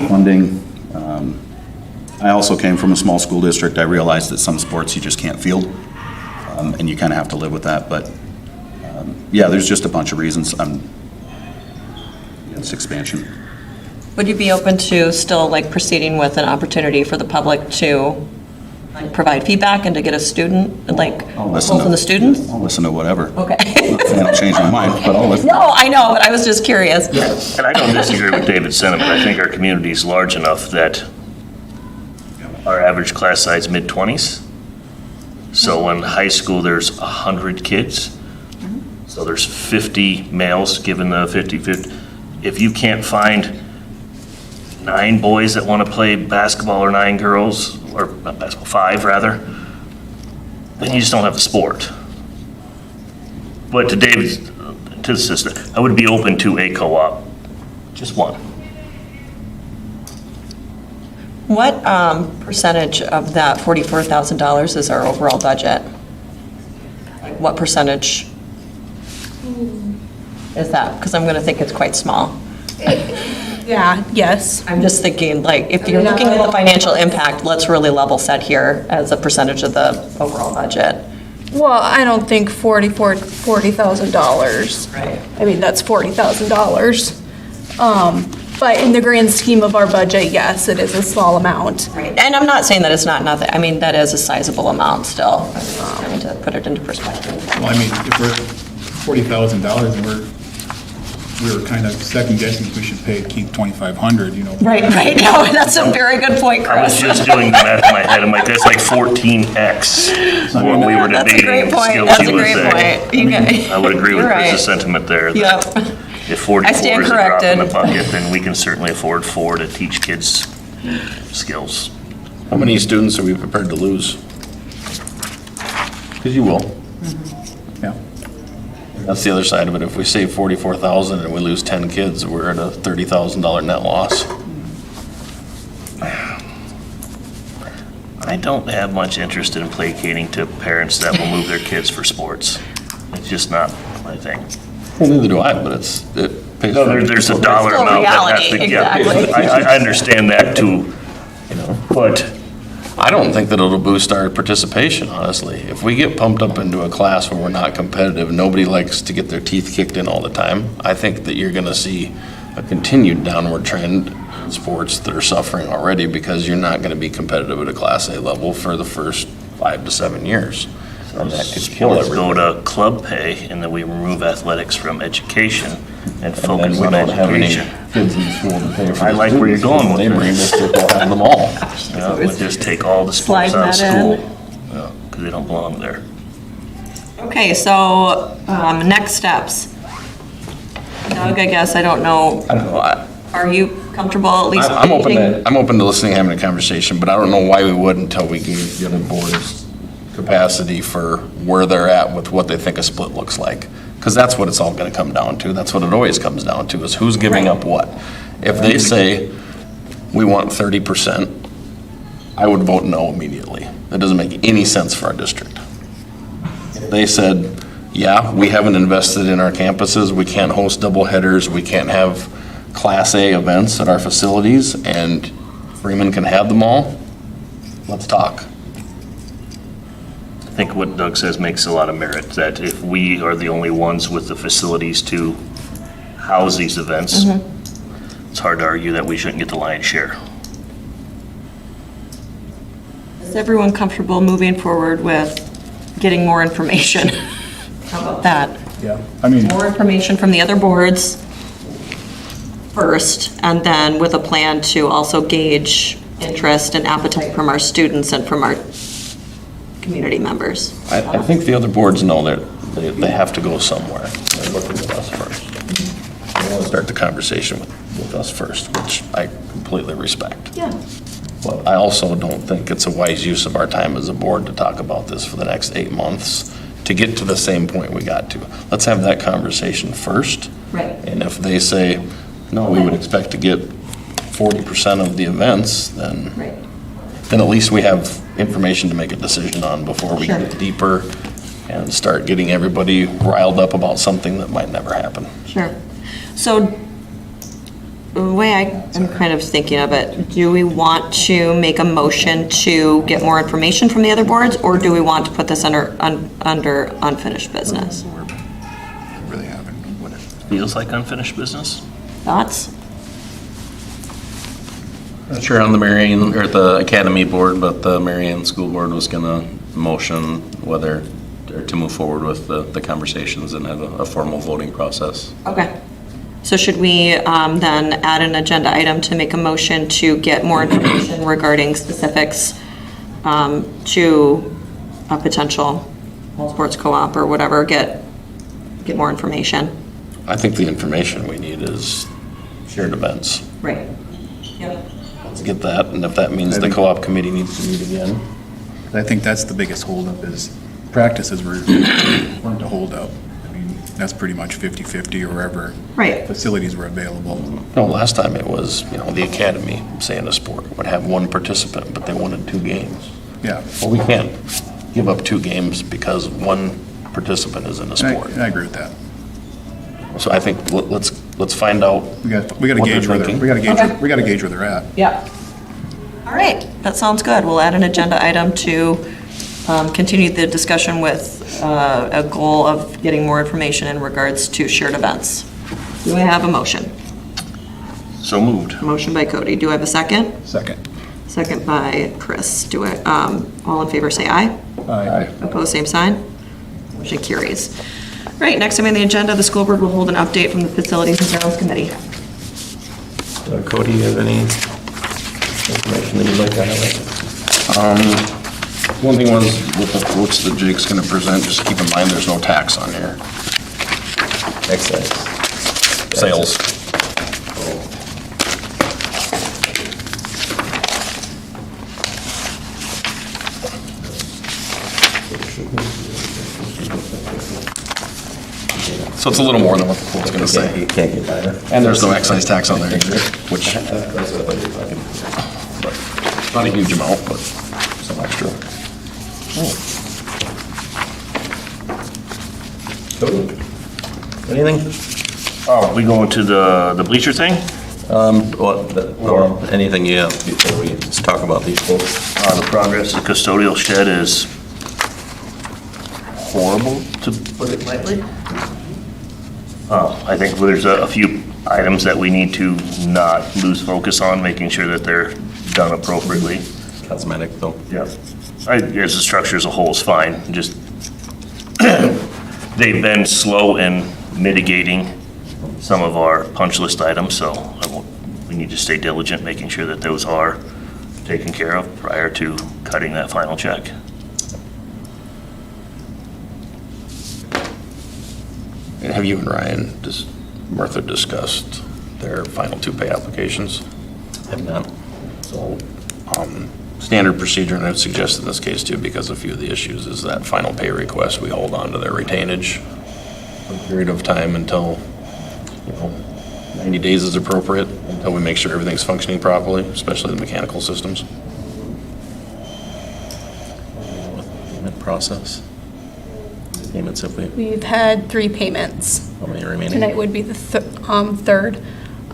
Speaker 2: funding. I also came from a small school district. I realized that some sports you just can't field, and you kind of have to live with that. But yeah, there's just a bunch of reasons I'm against expansion.
Speaker 1: Would you be open to still proceeding with an opportunity for the public to provide feedback and to get a student,
Speaker 2: listen
Speaker 1: from the students?
Speaker 2: I'll listen to whatever.
Speaker 1: Okay.
Speaker 2: I'll change my mind, but I'll listen.
Speaker 1: No, I know, but I was just curious.
Speaker 11: And I don't disagree with David's sentiment. I think our community is large enough that our average class size mid-20s. So in high school, there's 100 kids. So there's 50 males, given the 50-50. if you can't find 9 boys that want to play basketball or 9 girls, or not basketball, 5 rather, then you just don't have the sport. But to the sister, I would be open to a co-op, just one.
Speaker 1: What percentage of that $44,000 is our overall budget? Like, what percentage is that? Because I'm going to think it's quite small.
Speaker 5: Yeah, yes.
Speaker 1: I'm just thinking, like, if you're looking at the financial impact, let's really level set here as a percentage of the overall budget.
Speaker 5: Well, I don't think $40,000.
Speaker 1: Right.
Speaker 5: I mean, that's $40,000. But in the grand scheme of our budget, yes, it is a small amount.
Speaker 1: Right. And I'm not saying that it's not nothing. I mean, that is a sizable amount still. I'm just trying to put it into perspective.
Speaker 14: Well, I mean, if we're $40,000 and we were kind of second guessing if we should pay Keith $2,500, you know.
Speaker 1: Right. No, that's a very good point,
Speaker 11: I was
Speaker 1: Chris.
Speaker 11: just doing the math in my head, I'm like, that's like 14x what we were
Speaker 1: That's a
Speaker 11: debating
Speaker 1: great point.
Speaker 11: Skills
Speaker 1: That's a great
Speaker 11: USA.
Speaker 1: point. You got-
Speaker 11: I would agree with
Speaker 1: You're right.
Speaker 11: Chris's sentiment there. that
Speaker 1: Yep.
Speaker 11: If 44
Speaker 1: I stand
Speaker 11: is a drop in the
Speaker 1: corrected.
Speaker 11: bucket, then we can certainly afford 4 to teach kids skills.
Speaker 12: How many students are we prepared to lose? Because you will.
Speaker 14: Yeah.
Speaker 12: That's the other side of it. If we save 44,000 and we lose 10 kids, we're at a $30,000 net loss.
Speaker 11: I don't have much interest in placating to parents that will move their kids for sports. It's just not my thing.
Speaker 12: Well, neither do I, but it pays
Speaker 11: No,
Speaker 12: for it.
Speaker 11: there's a dollar
Speaker 1: Still
Speaker 11: amount that has
Speaker 1: reality,
Speaker 11: to get.
Speaker 1: exactly.
Speaker 11: I understand that too, but
Speaker 12: I don't think that it'll boost our participation, honestly. If we get pumped up into a class where we're not competitive, nobody likes to get their teeth kicked in all the time, I think that you're going to see a continued downward trend in sports that are suffering already because you're not going to be competitive at a Class A level for the first 5 to 7 years. And that could kill
Speaker 11: sports go
Speaker 12: everybody.
Speaker 11: to club pay, and then we remove athletics from education and
Speaker 12: And
Speaker 11: focus
Speaker 12: we
Speaker 11: on
Speaker 12: don't have any
Speaker 11: education.
Speaker 12: kids in school to pay for
Speaker 11: I
Speaker 12: the
Speaker 11: like where you're
Speaker 12: students.
Speaker 11: going with
Speaker 12: They bring
Speaker 11: this.
Speaker 12: this, they'll have them all.
Speaker 11: Yeah, we'll just take all the sports
Speaker 1: Slide
Speaker 11: out of
Speaker 1: that in.
Speaker 11: school, because they don't belong there.
Speaker 1: Okay, so next steps. Doug, I guess, I don't know,
Speaker 12: I don't know.
Speaker 1: are you comfortable at least?
Speaker 12: I'm open
Speaker 1: meeting?
Speaker 12: I'm open to listening, having a conversation, but I don't know why we would until we can get a board's capacity for where they're at with what they think a split looks like. Because that's what it's all going to come down to. That's what it always comes down to, is who's giving up what. If they say, we want 30%, I would vote no immediately. That doesn't make any sense for our district. If they said, yeah, we haven't invested in our campuses, we can't host double headers, we can't have Class A events at our facilities, and Freeman can have them all, let's talk.
Speaker 11: I think what Doug says makes a lot of merit, that if we are the only ones with the facilities to house these events, it's hard to argue that we shouldn't get the lion's share.
Speaker 1: Is everyone comfortable moving forward with getting more information? How about that?
Speaker 14: Yeah. I mean,
Speaker 1: More information from the other boards first, and then with a plan to also gauge interest and appetite from our students and from our community members.
Speaker 12: I think the other boards know that they have to go somewhere. They're looking at us first. They want to start the conversation with us first, which I completely respect.
Speaker 1: Yeah.
Speaker 12: But I also don't think it's a wise use of our time as a board to talk about this for the next 8 months to get to the same point we got to. Let's have that conversation first.
Speaker 1: Right.
Speaker 12: And if they say, no, we would expect to get 40% of the events, then
Speaker 1: Right.
Speaker 12: then at least we have information to make a decision on before we
Speaker 1: Sure.
Speaker 12: get deeper and start getting everybody riled up about something that might never happen.
Speaker 1: Sure. So the way I'm kind of thinking of it, do we want to make a motion to get more information from the other boards, or do we want to put this under unfinished business?
Speaker 14: really haven't, whatever.
Speaker 11: Feels like unfinished business?
Speaker 1: Thoughts?
Speaker 2: Not sure on the Marion, or the Academy Board, but the Marion School Board was gonna motion whether, or to move forward with the conversations and have a formal voting process.
Speaker 1: Okay. So should we then add an agenda item to make a motion to get more information regarding specifics to a potential sports co-op or whatever, get more information?
Speaker 12: I think the information we need is shared events.
Speaker 1: Right. Yep.
Speaker 12: Let's get that, and if that means the co-op committee needs to meet again.
Speaker 14: I think that's the biggest holdup is practices weren't a holdup. I mean, that's pretty much 50-50 or wherever
Speaker 1: Right.
Speaker 14: facilities were available.
Speaker 12: No, last time it was, the academy, say in a sport, would have one participant, but they wanted 2 games.
Speaker 14: Yeah.
Speaker 12: Well, we can't give up 2 games because one participant is in a sport.
Speaker 14: And I agree with that.
Speaker 12: So I think let's find out.
Speaker 14: We got to
Speaker 12: what they're
Speaker 14: gauge where
Speaker 12: thinking.
Speaker 14: we got to gauge where they're at.
Speaker 1: Yep. All right, that sounds good. We'll add an agenda item to continue the discussion with a goal of getting more information in regards to shared events. Do I have a motion?
Speaker 12: So moved.
Speaker 1: Motion by Cody. Do I have a second?
Speaker 14: Second.
Speaker 1: Second by Chris. Do I, all in favor say aye.
Speaker 14: Aye.
Speaker 1: Opposed, same sign. Motion carries. Right, next item on the agenda, the school board will hold an update from the Facilities and Grounds Committee.
Speaker 2: Cody, you have any information that you'd like to highlight?
Speaker 12: One thing was with the quotes that Jake's going to present, just keep in mind there's no tax on here.
Speaker 2: Excise.
Speaker 12: Sales. So it's a little more than what the quote's going to say.
Speaker 2: You can't get higher.
Speaker 12: And there's no excise tax on there either, which, not a huge amount, but some extra.
Speaker 2: Anything?
Speaker 11: Oh, we going to the bleacher thing?
Speaker 2: Or anything you have before we just talk about these quotes?
Speaker 11: The progress of the custodial shed is horrible, to put it lightly. I think there's a few items that we need to not lose focus on, making sure that they're done appropriately.
Speaker 2: Cosmetic, though.
Speaker 11: Yeah. As the structure as a whole is fine, just, they've been slow in mitigating some of our punch list items, so we need to stay diligent, making sure that those are taken care of prior to cutting that final check.
Speaker 12: Have you and Ryan, Martha discussed their final 2 pay applications?
Speaker 2: Have not.
Speaker 12: So, standard procedure, and I would suggest in this case too, because a few of the issues is that final pay request, we hold on to their retainage for a period of time until, 90 days is appropriate, until we make sure everything's functioning properly, especially the mechanical systems.
Speaker 2: Payment process? Payments if we,
Speaker 5: We've had 3 payments.
Speaker 2: how many remaining?
Speaker 5: Tonight would be the third.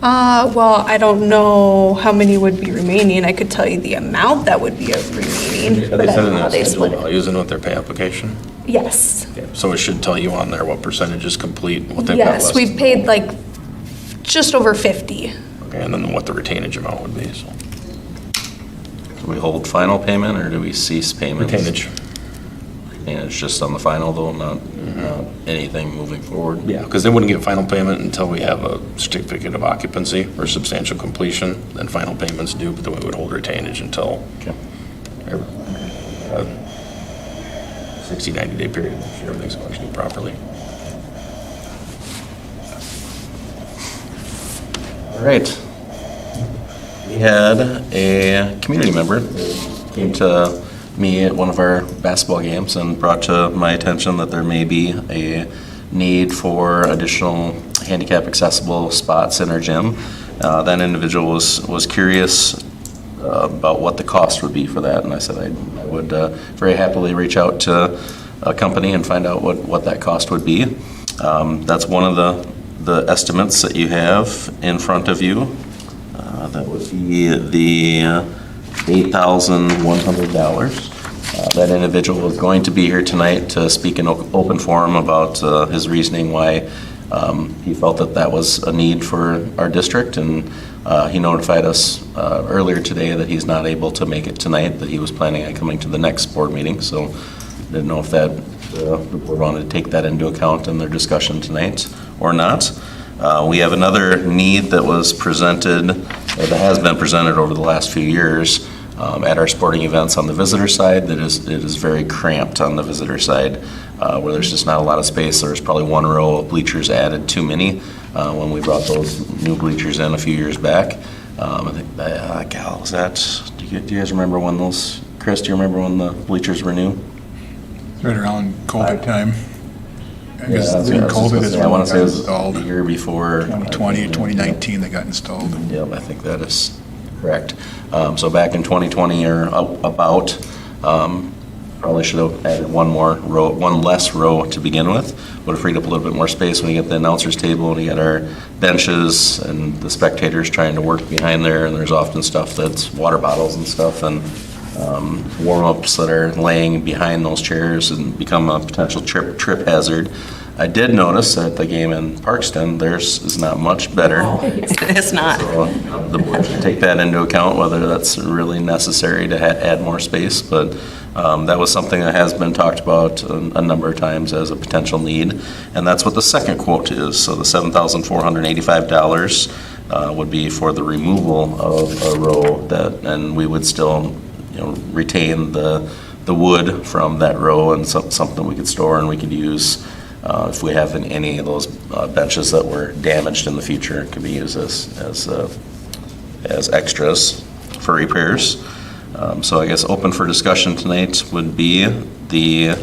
Speaker 5: Well, I don't know how many would be remaining. I could tell you the amount that would be remaining.
Speaker 12: Are
Speaker 5: but
Speaker 12: they
Speaker 5: I don't know
Speaker 12: sending
Speaker 5: how
Speaker 12: that
Speaker 5: they
Speaker 12: schedule
Speaker 5: split it.
Speaker 12: values in with their pay application?
Speaker 5: Yes.
Speaker 12: So it should tell you on there what percentage is complete, what they've got left.
Speaker 5: Yes, we've paid like just over 50.
Speaker 12: Okay, and then what the retainage amount would be, so.
Speaker 2: Do we hold final payment, or do we cease payments?
Speaker 12: Retainage.
Speaker 2: And it's just on the final, though, not anything moving forward?
Speaker 12: Yeah, because they wouldn't get final payment until we have a certificate of occupancy or substantial completion, then final payment's due, but then we would hold retainage until a 60, 90-day period, make sure everything's functioning properly.
Speaker 2: All right. We had a community member who came to me at one of our basketball games and brought to my attention that there may be a need for additional handicap accessible spots in our gym. That individual was curious about what the cost would be for that, and I said I would very happily reach out to a company and find out what that cost would be. That's one of the estimates that you have in front of you. That would be the $8,100. That individual is going to be here tonight to speak in open forum about his reasoning why he felt that was a need for our district, and he notified us earlier today that he's not able to make it tonight, that he was planning on coming to the next board meeting, so didn't know if that the board wanted to take that into account in their discussion tonight or not. We have another need that was presented, that has been presented over the last few years at our sporting events on the visitor side. It is very cramped on the visitor side, where there's just not a lot of space. There's probably one row of bleachers added too many. when we brought those new bleachers in a few years back. I think, gal, was that, do you guys remember when those, Chris, do you remember when the bleachers were new?
Speaker 14: Right around COVID time. I guess
Speaker 2: Yeah,
Speaker 14: during COVID is
Speaker 2: I
Speaker 14: when
Speaker 2: want
Speaker 14: they
Speaker 2: to say
Speaker 14: got
Speaker 2: it was
Speaker 14: installed.
Speaker 2: the year before.
Speaker 14: 2020, 2019, they got installed.
Speaker 2: Yep, I think that is correct. So back in 2020 or about, probably should have added one less row to begin with. Would have freed up a little bit more space when you get the announcers table and you get our benches and the spectators trying to work behind there. And there's often stuff that's water bottles and stuff and warm-ups that are laying behind those chairs and become a potential trip hazard. I did notice at the game in Parkston, theirs is not much better.
Speaker 1: It's not.
Speaker 2: So the board should take that into account, whether that's really necessary to add more space. But that was something that has been talked about a number of times as a potential need. And that's what the second quote is. So the $7,485 would be for the removal of a row and we would still, retain the wood from that row and something we could store and we could use if we have any of those benches that were damaged in the future. It could be used as extras for repairs. So I guess open for discussion tonight would be the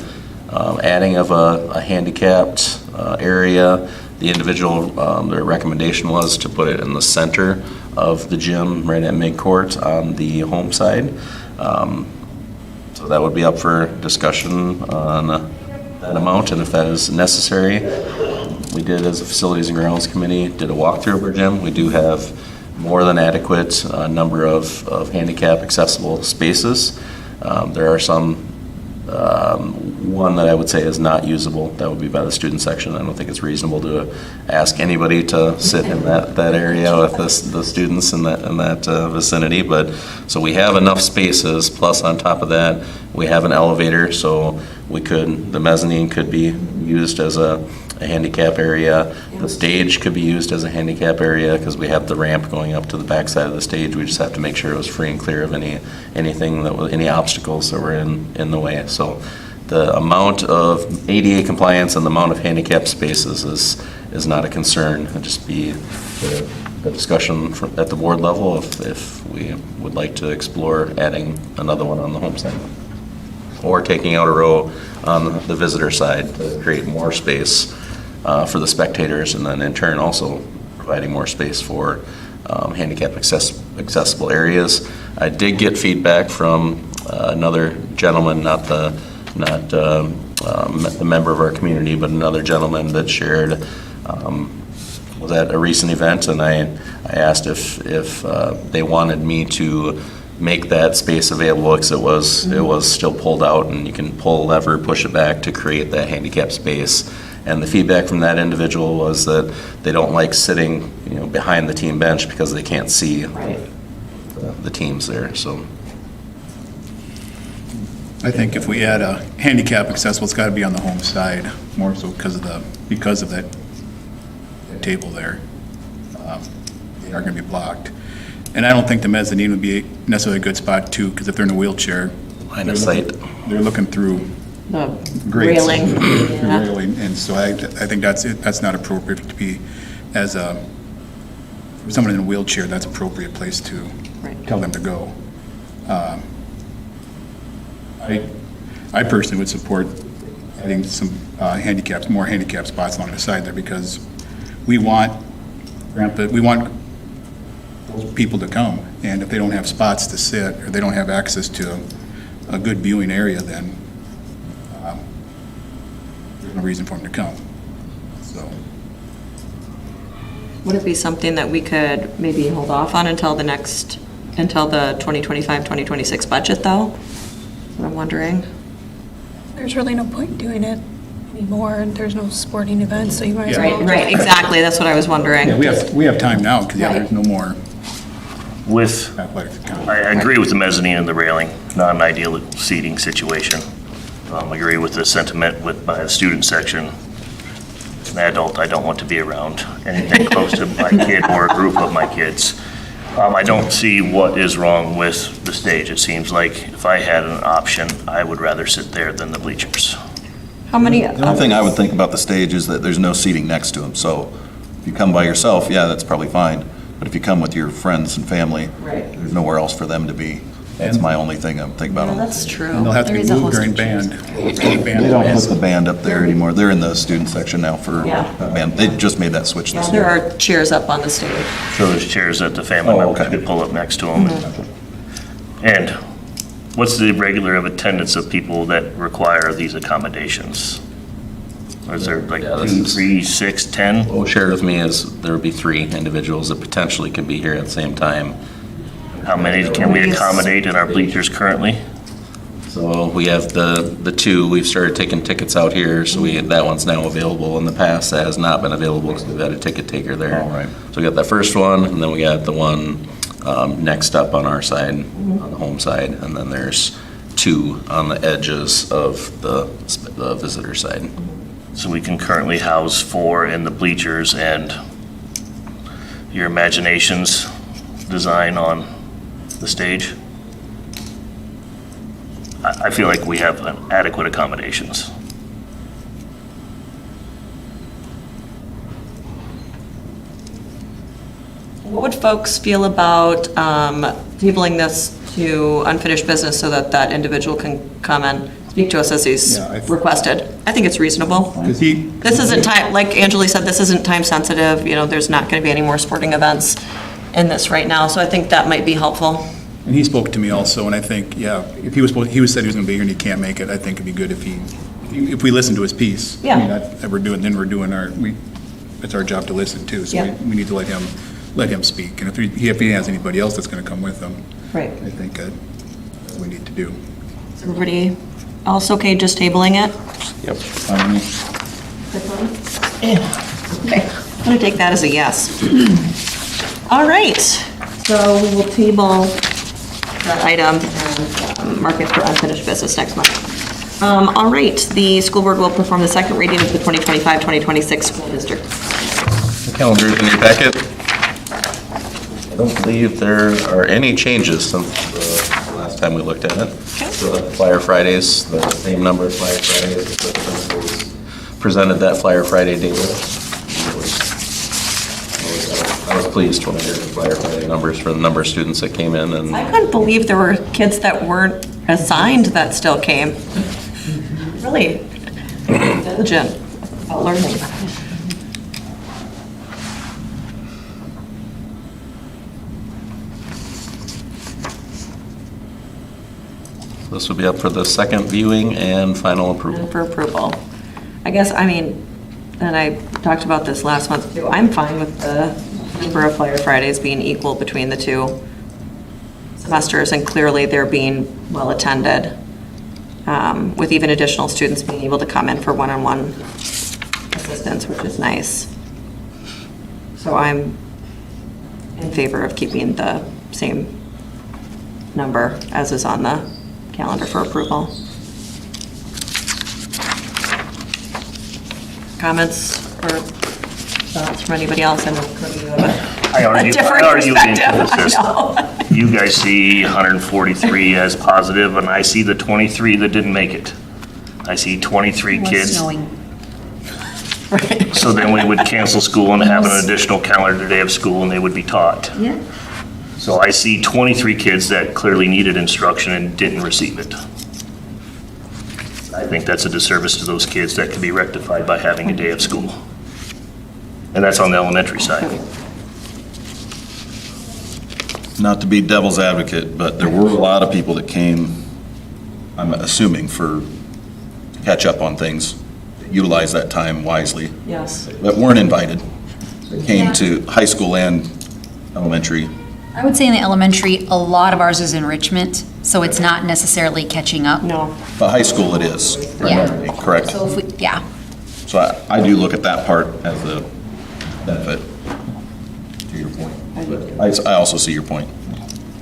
Speaker 2: adding of a handicapped area. The individual, their recommendation was to put it in the center of the gym, right at midcourt on the home side. So that would be up for discussion on that amount, and if that is necessary, we did, as a Facilities and Grounds Committee, did a walkthrough of our gym. We do have more than adequate number of handicap accessible spaces. There are some, one that I would say is not usable. That would be by the student section. I don't think it's reasonable to ask anybody to sit in that area with the students in that vicinity. But so we have enough spaces. Plus, on top of that, we have an elevator, so the mezzanine could be used as a handicap area. The stage could be used as a handicap area because we have the ramp going up to the backside of the stage. We just have to make sure it was free and clear of any obstacles that were in the way. So the amount of ADA compliance and the amount of handicap spaces is not a concern. It'd just be the discussion at the board level if we would like to explore adding another one on the home side, or taking out a row on the visitor side to create more space for the spectators, and then in turn also providing more space for handicap accessible areas. I did get feedback from another gentleman, not the member of our community, but another gentleman that shared was at a recent event, and I asked if they wanted me to make that space available because it was still pulled out, and you can pull a lever, push it back to create that handicap space. And the feedback from that individual was that they don't like sitting, behind the team bench because they can't see the teams there. So
Speaker 14: I think if we add a handicap accessible, it's got to be on the home side, more so because of that table there. They are going to be blocked. And I don't think the mezzanine would be necessarily a good spot too, because if they're in a wheelchair,
Speaker 2: line of sight,
Speaker 14: they're looking through
Speaker 1: The
Speaker 14: grates.
Speaker 1: railing.
Speaker 14: Through
Speaker 1: Yeah.
Speaker 14: railing. And so I think that's not appropriate to be for someone in a wheelchair. That's an appropriate place to tell them to go. I personally would support adding some more handicap spots along the side there, because we want those people to come, and if they don't have spots to sit or they don't have access to a good viewing area, then there's no reason for them to come. So
Speaker 1: Would it be something that we could maybe hold off on until the 2025-2026 budget, though? That's what I'm wondering.
Speaker 5: There's really no point doing it anymore, and there's no sporting events, so you might as well.
Speaker 1: Right, exactly, that's what I was wondering.
Speaker 14: yeah, we have time now, because there's no more
Speaker 11: With,
Speaker 14: athletics.
Speaker 11: I agree with the mezzanine and the railing, not an ideal seating situation. I agree with the sentiment by the student section. As an adult, I don't want to be around anything close to my kid or a group of my kids. I don't see what is wrong with the stage. It seems like if I had an option, I would rather sit there than the bleachers.
Speaker 1: How many?
Speaker 15: The only thing I would think about the stage is that there's no seating next to them, so
Speaker 2: If you come by yourself, yeah, that's probably fine. But if you come with your friends and family,
Speaker 1: Right.
Speaker 2: there's nowhere else for them to be. That's my only thing I'm thinking about.
Speaker 1: Yeah, that's true.
Speaker 14: And they'll have to
Speaker 1: There
Speaker 14: be
Speaker 1: is a
Speaker 14: moved
Speaker 1: host
Speaker 14: during
Speaker 1: of
Speaker 14: band.
Speaker 2: They don't put the band up there anymore. They're in the student section now for
Speaker 1: Yeah.
Speaker 2: band. They just made that switch this
Speaker 1: There
Speaker 2: year.
Speaker 1: are chairs up on the stage.
Speaker 11: So there's chairs that the family
Speaker 2: Oh,
Speaker 11: members
Speaker 2: okay.
Speaker 11: could pull up next to them. And what's the regular of attendance of people that require these accommodations? Or is there like
Speaker 2: Yeah, this
Speaker 11: 2,
Speaker 2: is-
Speaker 11: 3, 6, 10?
Speaker 2: What was shared with me is there would be 3 individuals that potentially can be here at the same time.
Speaker 11: How many can we accommodate in our bleachers currently?
Speaker 2: So we have the 2, we've started taking tickets out here, so that one's now available. In the past, that has not been available because we've had a ticket taker there.
Speaker 12: All right.
Speaker 2: So we got that first one, and then we got the one next up on our side, on the home side, and then there's 2 on the edges of the visitor side.
Speaker 11: So we can currently house 4 in the bleachers, and your imagination's design on the stage? I feel like we have adequate accommodations.
Speaker 1: What would folks feel about tabling this to unfinished business so that that individual can come and speak to us as he's
Speaker 14: Yeah,
Speaker 1: requested? I think it's reasonable.
Speaker 14: Because he,
Speaker 1: This isn't time, like Angeli said, this isn't time sensitive, there's not going to be any more sporting events in this right now, so I think that might be helpful.
Speaker 14: and he spoke to me also, and I think, yeah, if he said he was going to be here and he can't make it, I think it'd be good if we listen to his piece.
Speaker 1: Yeah.
Speaker 14: I mean, then we're doing it's our job to listen too, so
Speaker 1: Yeah.
Speaker 14: we need to let him speak. And if he has anybody else that's going to come with him,
Speaker 1: Right.
Speaker 14: I think that's what we need to do.
Speaker 1: Is everybody else okay just tabling it?
Speaker 12: Yep.
Speaker 1: Okay, I'm going to take that as a yes. All right, so we will table that item and mark it for unfinished business next month. All right, the school board will perform the second reading of the 2025-2026 school district.
Speaker 2: The calendar's in your packet. I don't believe there are any changes since the last time we looked at it. So the Flyer Fridays, the same number of Flyer Fridays, the principals presented that Flyer Friday data. I was pleased when I heard the Flyer Friday numbers for the number of students that came in, and
Speaker 1: I couldn't believe there were kids that weren't assigned that still came. Really diligent about learning.
Speaker 2: this will be up for the second viewing and final approval.
Speaker 1: For approval. I guess, and I talked about this last month too, I'm fine with the number of Flyer Fridays being equal between the 2 semesters, and clearly they're being well attended, with even additional students being able to come in for one-on-one assistance, which is nice. So I'm in favor of keeping the same number as is on the calendar for approval. Comments or thoughts from anybody else? I know Cody, you have
Speaker 11: I
Speaker 1: a
Speaker 11: argue
Speaker 1: different perspective.
Speaker 11: with this.
Speaker 1: I know.
Speaker 11: You guys see 143 as positive, and I see the 23 that didn't make it. I see 23
Speaker 3: It was
Speaker 11: kids.
Speaker 3: snowing.
Speaker 11: So then we would cancel school and have an additional calendar day of school, and they would be taught.
Speaker 3: Yeah.
Speaker 11: So I see 23 kids that clearly needed instruction and didn't receive it. I think that's a disservice to those kids that can be rectified by having a day of school. And that's on the elementary side.
Speaker 2: Not to be devil's advocate, but there were a lot of people that came, I'm assuming, to catch up on things, utilize that time wisely,
Speaker 1: Yes.
Speaker 2: that weren't invited. They came to high school and elementary.
Speaker 3: I would say in the elementary, a lot of ours is enrichment, so it's not necessarily catching up.
Speaker 1: No.
Speaker 2: But high school it is, primarily, correct?
Speaker 3: So if we, yeah.
Speaker 2: So I do look at that part as a benefit, to your point. But I also see your point,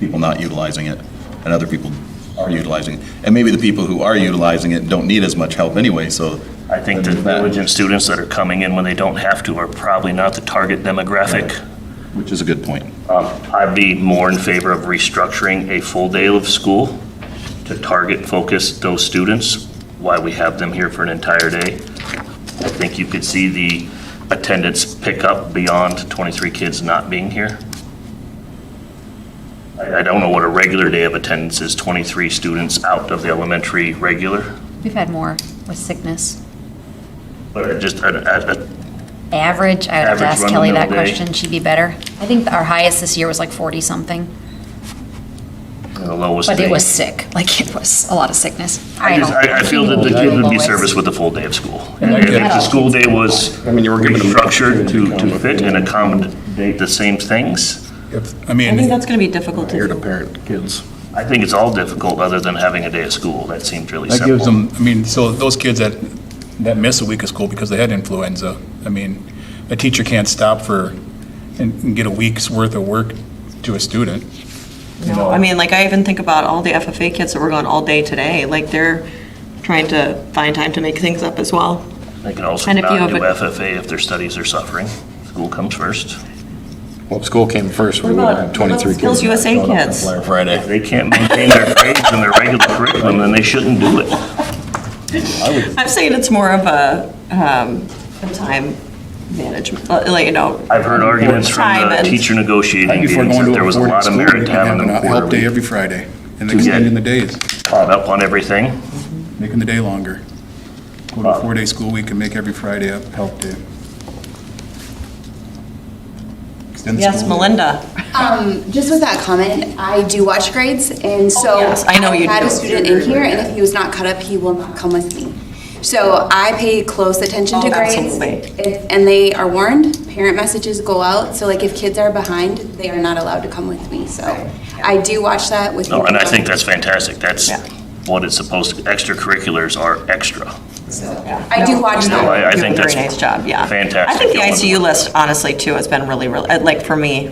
Speaker 2: people not utilizing it, and other people are utilizing it. And maybe the people who are utilizing it don't need as much help anyway, so.
Speaker 11: I think the diligent students that are coming in when they don't have to are probably not the target demographic.
Speaker 2: Which is a good point.
Speaker 11: I'd be more in favor of restructuring a full day of school to target focus those students, why we have them here for an entire day. I think you could see the attendance pick up beyond 23 kids not being here? I don't know what a regular day of attendance is, 23 students out of the elementary regular,
Speaker 3: We've had more with sickness.
Speaker 11: but just
Speaker 3: Average, I would have to
Speaker 11: Average
Speaker 3: ask Kelly that
Speaker 11: run-of-the-mill day.
Speaker 3: question, she'd be better. I think our highest this year was like 40-something,
Speaker 11: the lowest
Speaker 3: but
Speaker 11: day.
Speaker 3: it was sick, like it was a lot of sickness.
Speaker 11: I feel that the kids would be serviced with a full day of school. And if the school day was restructured to fit and accommodate the same things,
Speaker 14: I
Speaker 1: I think
Speaker 14: mean,
Speaker 1: that's going to be difficult to
Speaker 12: Here
Speaker 1: do.
Speaker 12: to parent kids.
Speaker 11: I think it's all difficult other than having a day of school. That seems really
Speaker 14: that
Speaker 11: simple.
Speaker 14: gives them, I mean, so those kids that miss a week of school because they had influenza, I mean, a teacher can't stop and get a week's worth of work to a student.
Speaker 1: No, I mean, like, I even think about all the FFA kids that were going all day today, like, they're trying to find time to make things up as well.
Speaker 11: They can also
Speaker 1: And if you
Speaker 11: not do
Speaker 1: have
Speaker 11: FFA if their studies are suffering. School comes first.
Speaker 12: Well, if school came first, we
Speaker 1: What
Speaker 12: would
Speaker 1: about-
Speaker 12: have 23
Speaker 1: what about
Speaker 12: kids.
Speaker 1: SkillsUSA
Speaker 12: showing up on
Speaker 1: kids?
Speaker 12: Flyer Friday.
Speaker 11: If they can't maintain their grades and their regular curriculum, then they shouldn't do it.
Speaker 1: I'm saying it's more of a time management, like, you know.
Speaker 11: I've heard arguments from
Speaker 1: time
Speaker 11: the
Speaker 1: and-
Speaker 11: teacher negotiating
Speaker 14: Right before
Speaker 11: meetings
Speaker 14: going
Speaker 11: that
Speaker 14: to
Speaker 11: there
Speaker 14: a
Speaker 11: was a
Speaker 14: four-day
Speaker 11: lot of
Speaker 14: school,
Speaker 11: merit
Speaker 14: we
Speaker 11: to
Speaker 14: can
Speaker 11: having
Speaker 14: have
Speaker 11: them
Speaker 14: a help day
Speaker 11: quarterly.
Speaker 14: every Friday and
Speaker 11: To get-
Speaker 14: extending the days,
Speaker 11: Caught up on everything.
Speaker 14: making the day longer. Go to a 4-day school week and make every Friday a help day. Extend the
Speaker 1: Yes,
Speaker 14: school day.
Speaker 1: Melinda.
Speaker 13: Just with that comment, I do watch grades, and so
Speaker 1: yes, I know you
Speaker 13: had
Speaker 1: do.
Speaker 13: a student in here, and if he was not caught up, he will not come with me. So I pay close attention to
Speaker 1: Oh,
Speaker 13: grades.
Speaker 1: absolutely.
Speaker 13: And they are warned, parent messages go out, so like if kids are behind, they are not allowed to come with me, so I do watch that with.
Speaker 11: No, and I think that's fantastic. That's
Speaker 1: Yeah.
Speaker 11: what it's supposed to, extracurriculars are extra.
Speaker 13: I do watch
Speaker 11: No,
Speaker 13: that.
Speaker 11: I
Speaker 1: You do
Speaker 11: think
Speaker 1: a
Speaker 11: that's
Speaker 1: very nice job, yeah.
Speaker 11: fantastic.
Speaker 1: I think the
Speaker 11: Going
Speaker 1: ICU
Speaker 11: on.
Speaker 1: list, honestly, too, has been really, like, for me,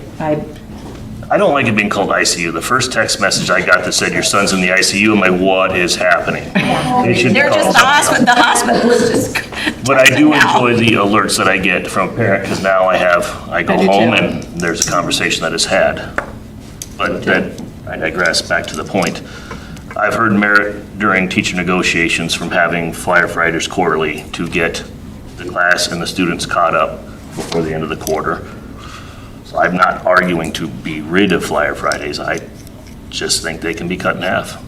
Speaker 11: I don't like it being called ICU. The first text message I got that said your son's in the ICU, I'm like, what is happening? It should be
Speaker 1: they're
Speaker 11: called
Speaker 1: just,
Speaker 11: something else.
Speaker 1: the hospital is just.
Speaker 11: But I do
Speaker 1: now.
Speaker 11: enjoy the alerts that I get from a parent, because now I go
Speaker 1: I do
Speaker 11: home
Speaker 1: too.
Speaker 11: and there's a conversation that is had. But that, I digress, back to the point. I've heard merit during teacher negotiations from having Flyer Fridays quarterly to get the class and the students caught up before the end of the quarter. So I'm not arguing to be rid of Flyer Fridays. I just think they can be cut in half.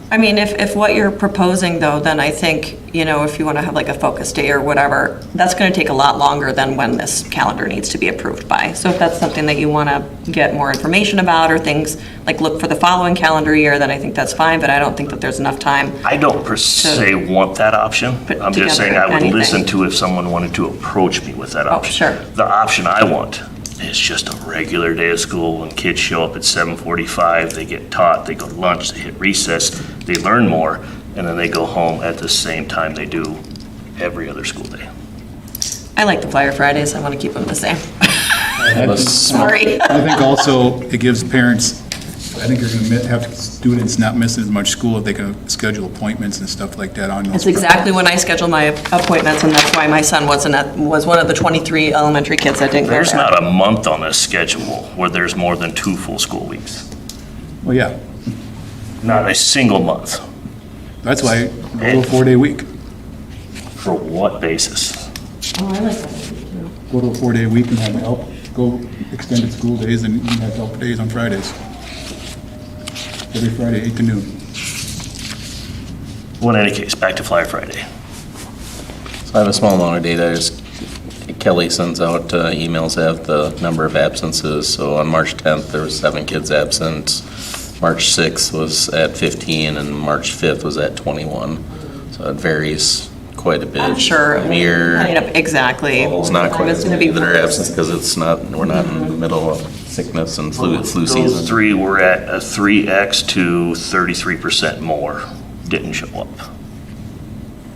Speaker 1: I mean, if what you're proposing, though, then I think, you know, if you want to have like a focus day or whatever, that's going to take a lot longer than when this calendar needs to be approved by. So if that's something that you want to get more information about or things, like look for the following calendar year, then I think that's fine, but I don't think that there's enough time.
Speaker 11: I don't per se want that option.
Speaker 1: Put
Speaker 11: I'm just saying
Speaker 1: together
Speaker 11: I would
Speaker 1: anything.
Speaker 11: listen to if someone wanted to approach me with that option.
Speaker 1: sure.
Speaker 11: The option I want is just a regular day of school when kids show up at 7:45, they get taught, they go to lunch, they hit recess, they learn more, and then they go home at the same time they do every other school day.
Speaker 1: I like the Flyer Fridays. I want to keep them the same. Sorry.
Speaker 14: I think also it gives parents, I think you're going to have students not missing as much school if they can schedule appointments and stuff like that on those.
Speaker 1: That's exactly when I schedule my appointments, and that's why my son was one of the 23 elementary kids that didn't go
Speaker 11: There's
Speaker 1: there.
Speaker 11: not a month on this schedule where there's more than 2 full school weeks.
Speaker 14: Well, yeah,
Speaker 11: Not a single month.
Speaker 14: that's why go to a 4-day week.
Speaker 11: For what basis?
Speaker 1: Oh, I like that.
Speaker 14: Go to a 4-day week and have help, go extended school days and you have help days on Fridays. Every Friday, 8 to noon.
Speaker 11: Well, in any case, back to Flyer Friday.
Speaker 2: So I have a small amount of data. Kelly sends out emails that have the number of absences. So on March 10th, there was 7 kids absent. March 6th was at 15, and March 5th was at 21. So it varies quite a bit.
Speaker 1: I'm sure.
Speaker 2: Mir,
Speaker 1: Exactly.
Speaker 2: it's not quite
Speaker 1: It's
Speaker 2: as
Speaker 1: gonna
Speaker 2: many
Speaker 1: be
Speaker 2: that are absent because we're not in the middle of sickness and flu
Speaker 11: Those
Speaker 2: season.
Speaker 11: 3 were at a 3x to 33% more didn't show up.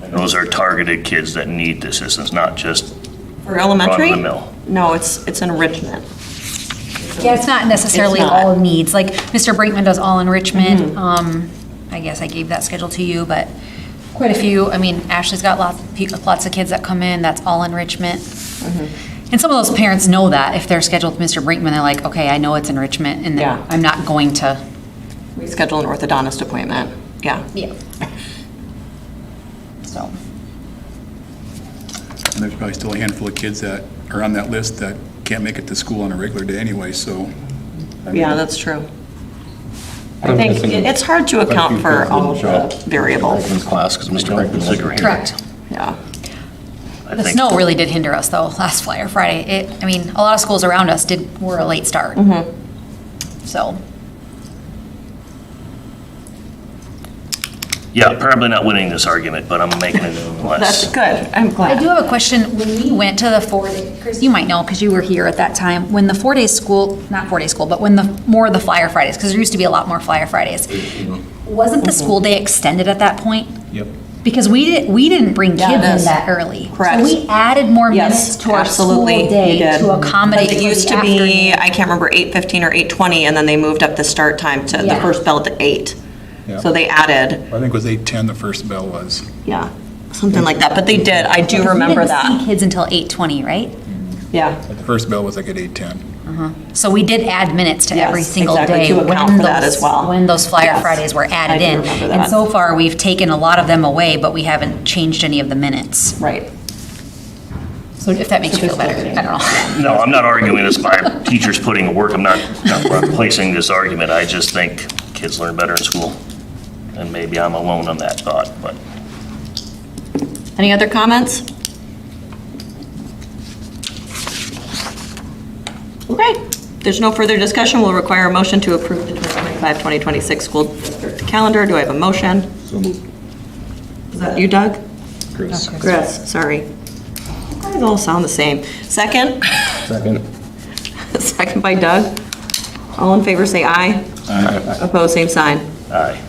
Speaker 11: And those are targeted kids that need the assistance, not just
Speaker 1: For elementary?
Speaker 11: run-of-the-mill.
Speaker 1: No, it's enrichment.
Speaker 3: Yeah, it's not necessarily
Speaker 1: It's not.
Speaker 3: all needs, like Mr. Brinkman does all enrichment. I guess I gave that schedule to you, but quite a few. I mean, Ashley's got lots of kids that come in, that's all enrichment. And some of those parents know that if they're scheduled with Mr. Brinkman, they're like, okay, I know it's enrichment, and
Speaker 1: Yeah.
Speaker 3: I'm not going to.
Speaker 1: We schedule an orthodontist appointment. Yeah.
Speaker 3: Yeah. So.
Speaker 14: And there's probably still a handful of kids that are on that list that can't make it to school on a regular day anyway, so.
Speaker 1: Yeah, that's true. I think it's hard to account for all of the variables.
Speaker 12: Class, because Mr. Franklin was agreeing.
Speaker 3: Correct.
Speaker 1: Yeah.
Speaker 3: The snow really did hinder us though, last Flyer Friday. A lot of schools around us were a late start. So.
Speaker 11: Yeah, probably not winning this argument, but I'm making it nonetheless.
Speaker 1: That's good. I'm glad.
Speaker 3: I do have a question. When we went to the 4-day, Chris, you might know because you were here at that time, when the 4-day school, not 4-day school, but when more of the Flyer Fridays, because there used to be a lot more Flyer Fridays, wasn't the school day extended at that point?
Speaker 2: Yep.
Speaker 3: Because we didn't bring kids in that early.
Speaker 1: Correct.
Speaker 3: So we added more minutes to our school day to accommodate
Speaker 1: Because it used to be, I can't remember, 8:15 or 8:20, and then they moved up the start time to the first bell to 8.
Speaker 14: Yeah.
Speaker 1: So they added,
Speaker 14: I think it was 8:10 the first bell was.
Speaker 1: yeah, something like that. But they did, I do remember
Speaker 3: We didn't
Speaker 1: that.
Speaker 3: see kids until 8:20, right?
Speaker 1: Yeah.
Speaker 14: But the first bell was like at 8:10.
Speaker 3: So we did add minutes to
Speaker 1: Yes,
Speaker 3: every single
Speaker 1: exactly,
Speaker 3: day
Speaker 1: to account for that
Speaker 3: those-
Speaker 1: as well.
Speaker 3: when those Flyer
Speaker 1: Yes,
Speaker 3: Fridays were
Speaker 1: I
Speaker 3: added
Speaker 1: do
Speaker 3: in.
Speaker 1: remember
Speaker 3: And
Speaker 1: that.
Speaker 3: so far, we've taken a lot of them away, but we haven't changed any of the minutes.
Speaker 1: Right.
Speaker 3: So if that makes you feel better, I don't know.
Speaker 11: No, I'm not arguing this by teachers putting in work. I'm not replacing this argument. I just think kids learn better in school. And maybe I'm alone on that thought, but.
Speaker 1: Any other comments? Okay, there's no further discussion. We'll require a motion to approve the 2025-2026 school district calendar. Do I have a motion?
Speaker 12: So moved.
Speaker 1: Is that you, Doug?
Speaker 12: Chris.
Speaker 1: Chris, sorry. You guys all sound the same. Second?
Speaker 12: Second.
Speaker 1: Second by Doug. All in favor, say aye.
Speaker 12: Aye.
Speaker 1: Opposed, same sign.
Speaker 11: Aye.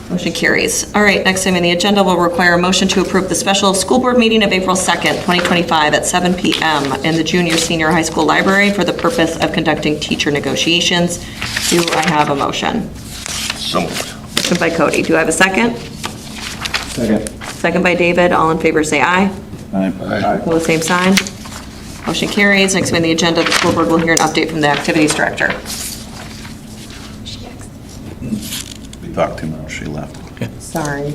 Speaker 1: Motion carries. All right, next item on the agenda will require a motion to approve the special school board meeting of April 2nd, 2025 at 7 p.m. in the junior senior high school library for the purpose of conducting teacher negotiations. Do I have a motion?
Speaker 11: So moved.
Speaker 1: Motion by Cody. Do I have a second?
Speaker 12: Second.
Speaker 1: Second by David. All in favor, say aye.
Speaker 12: Aye.
Speaker 1: Opposed, same sign. Motion carries. Next item on the agenda, the school board will hear an update from the activities director.
Speaker 2: We talked too much, she left.
Speaker 1: Sorry.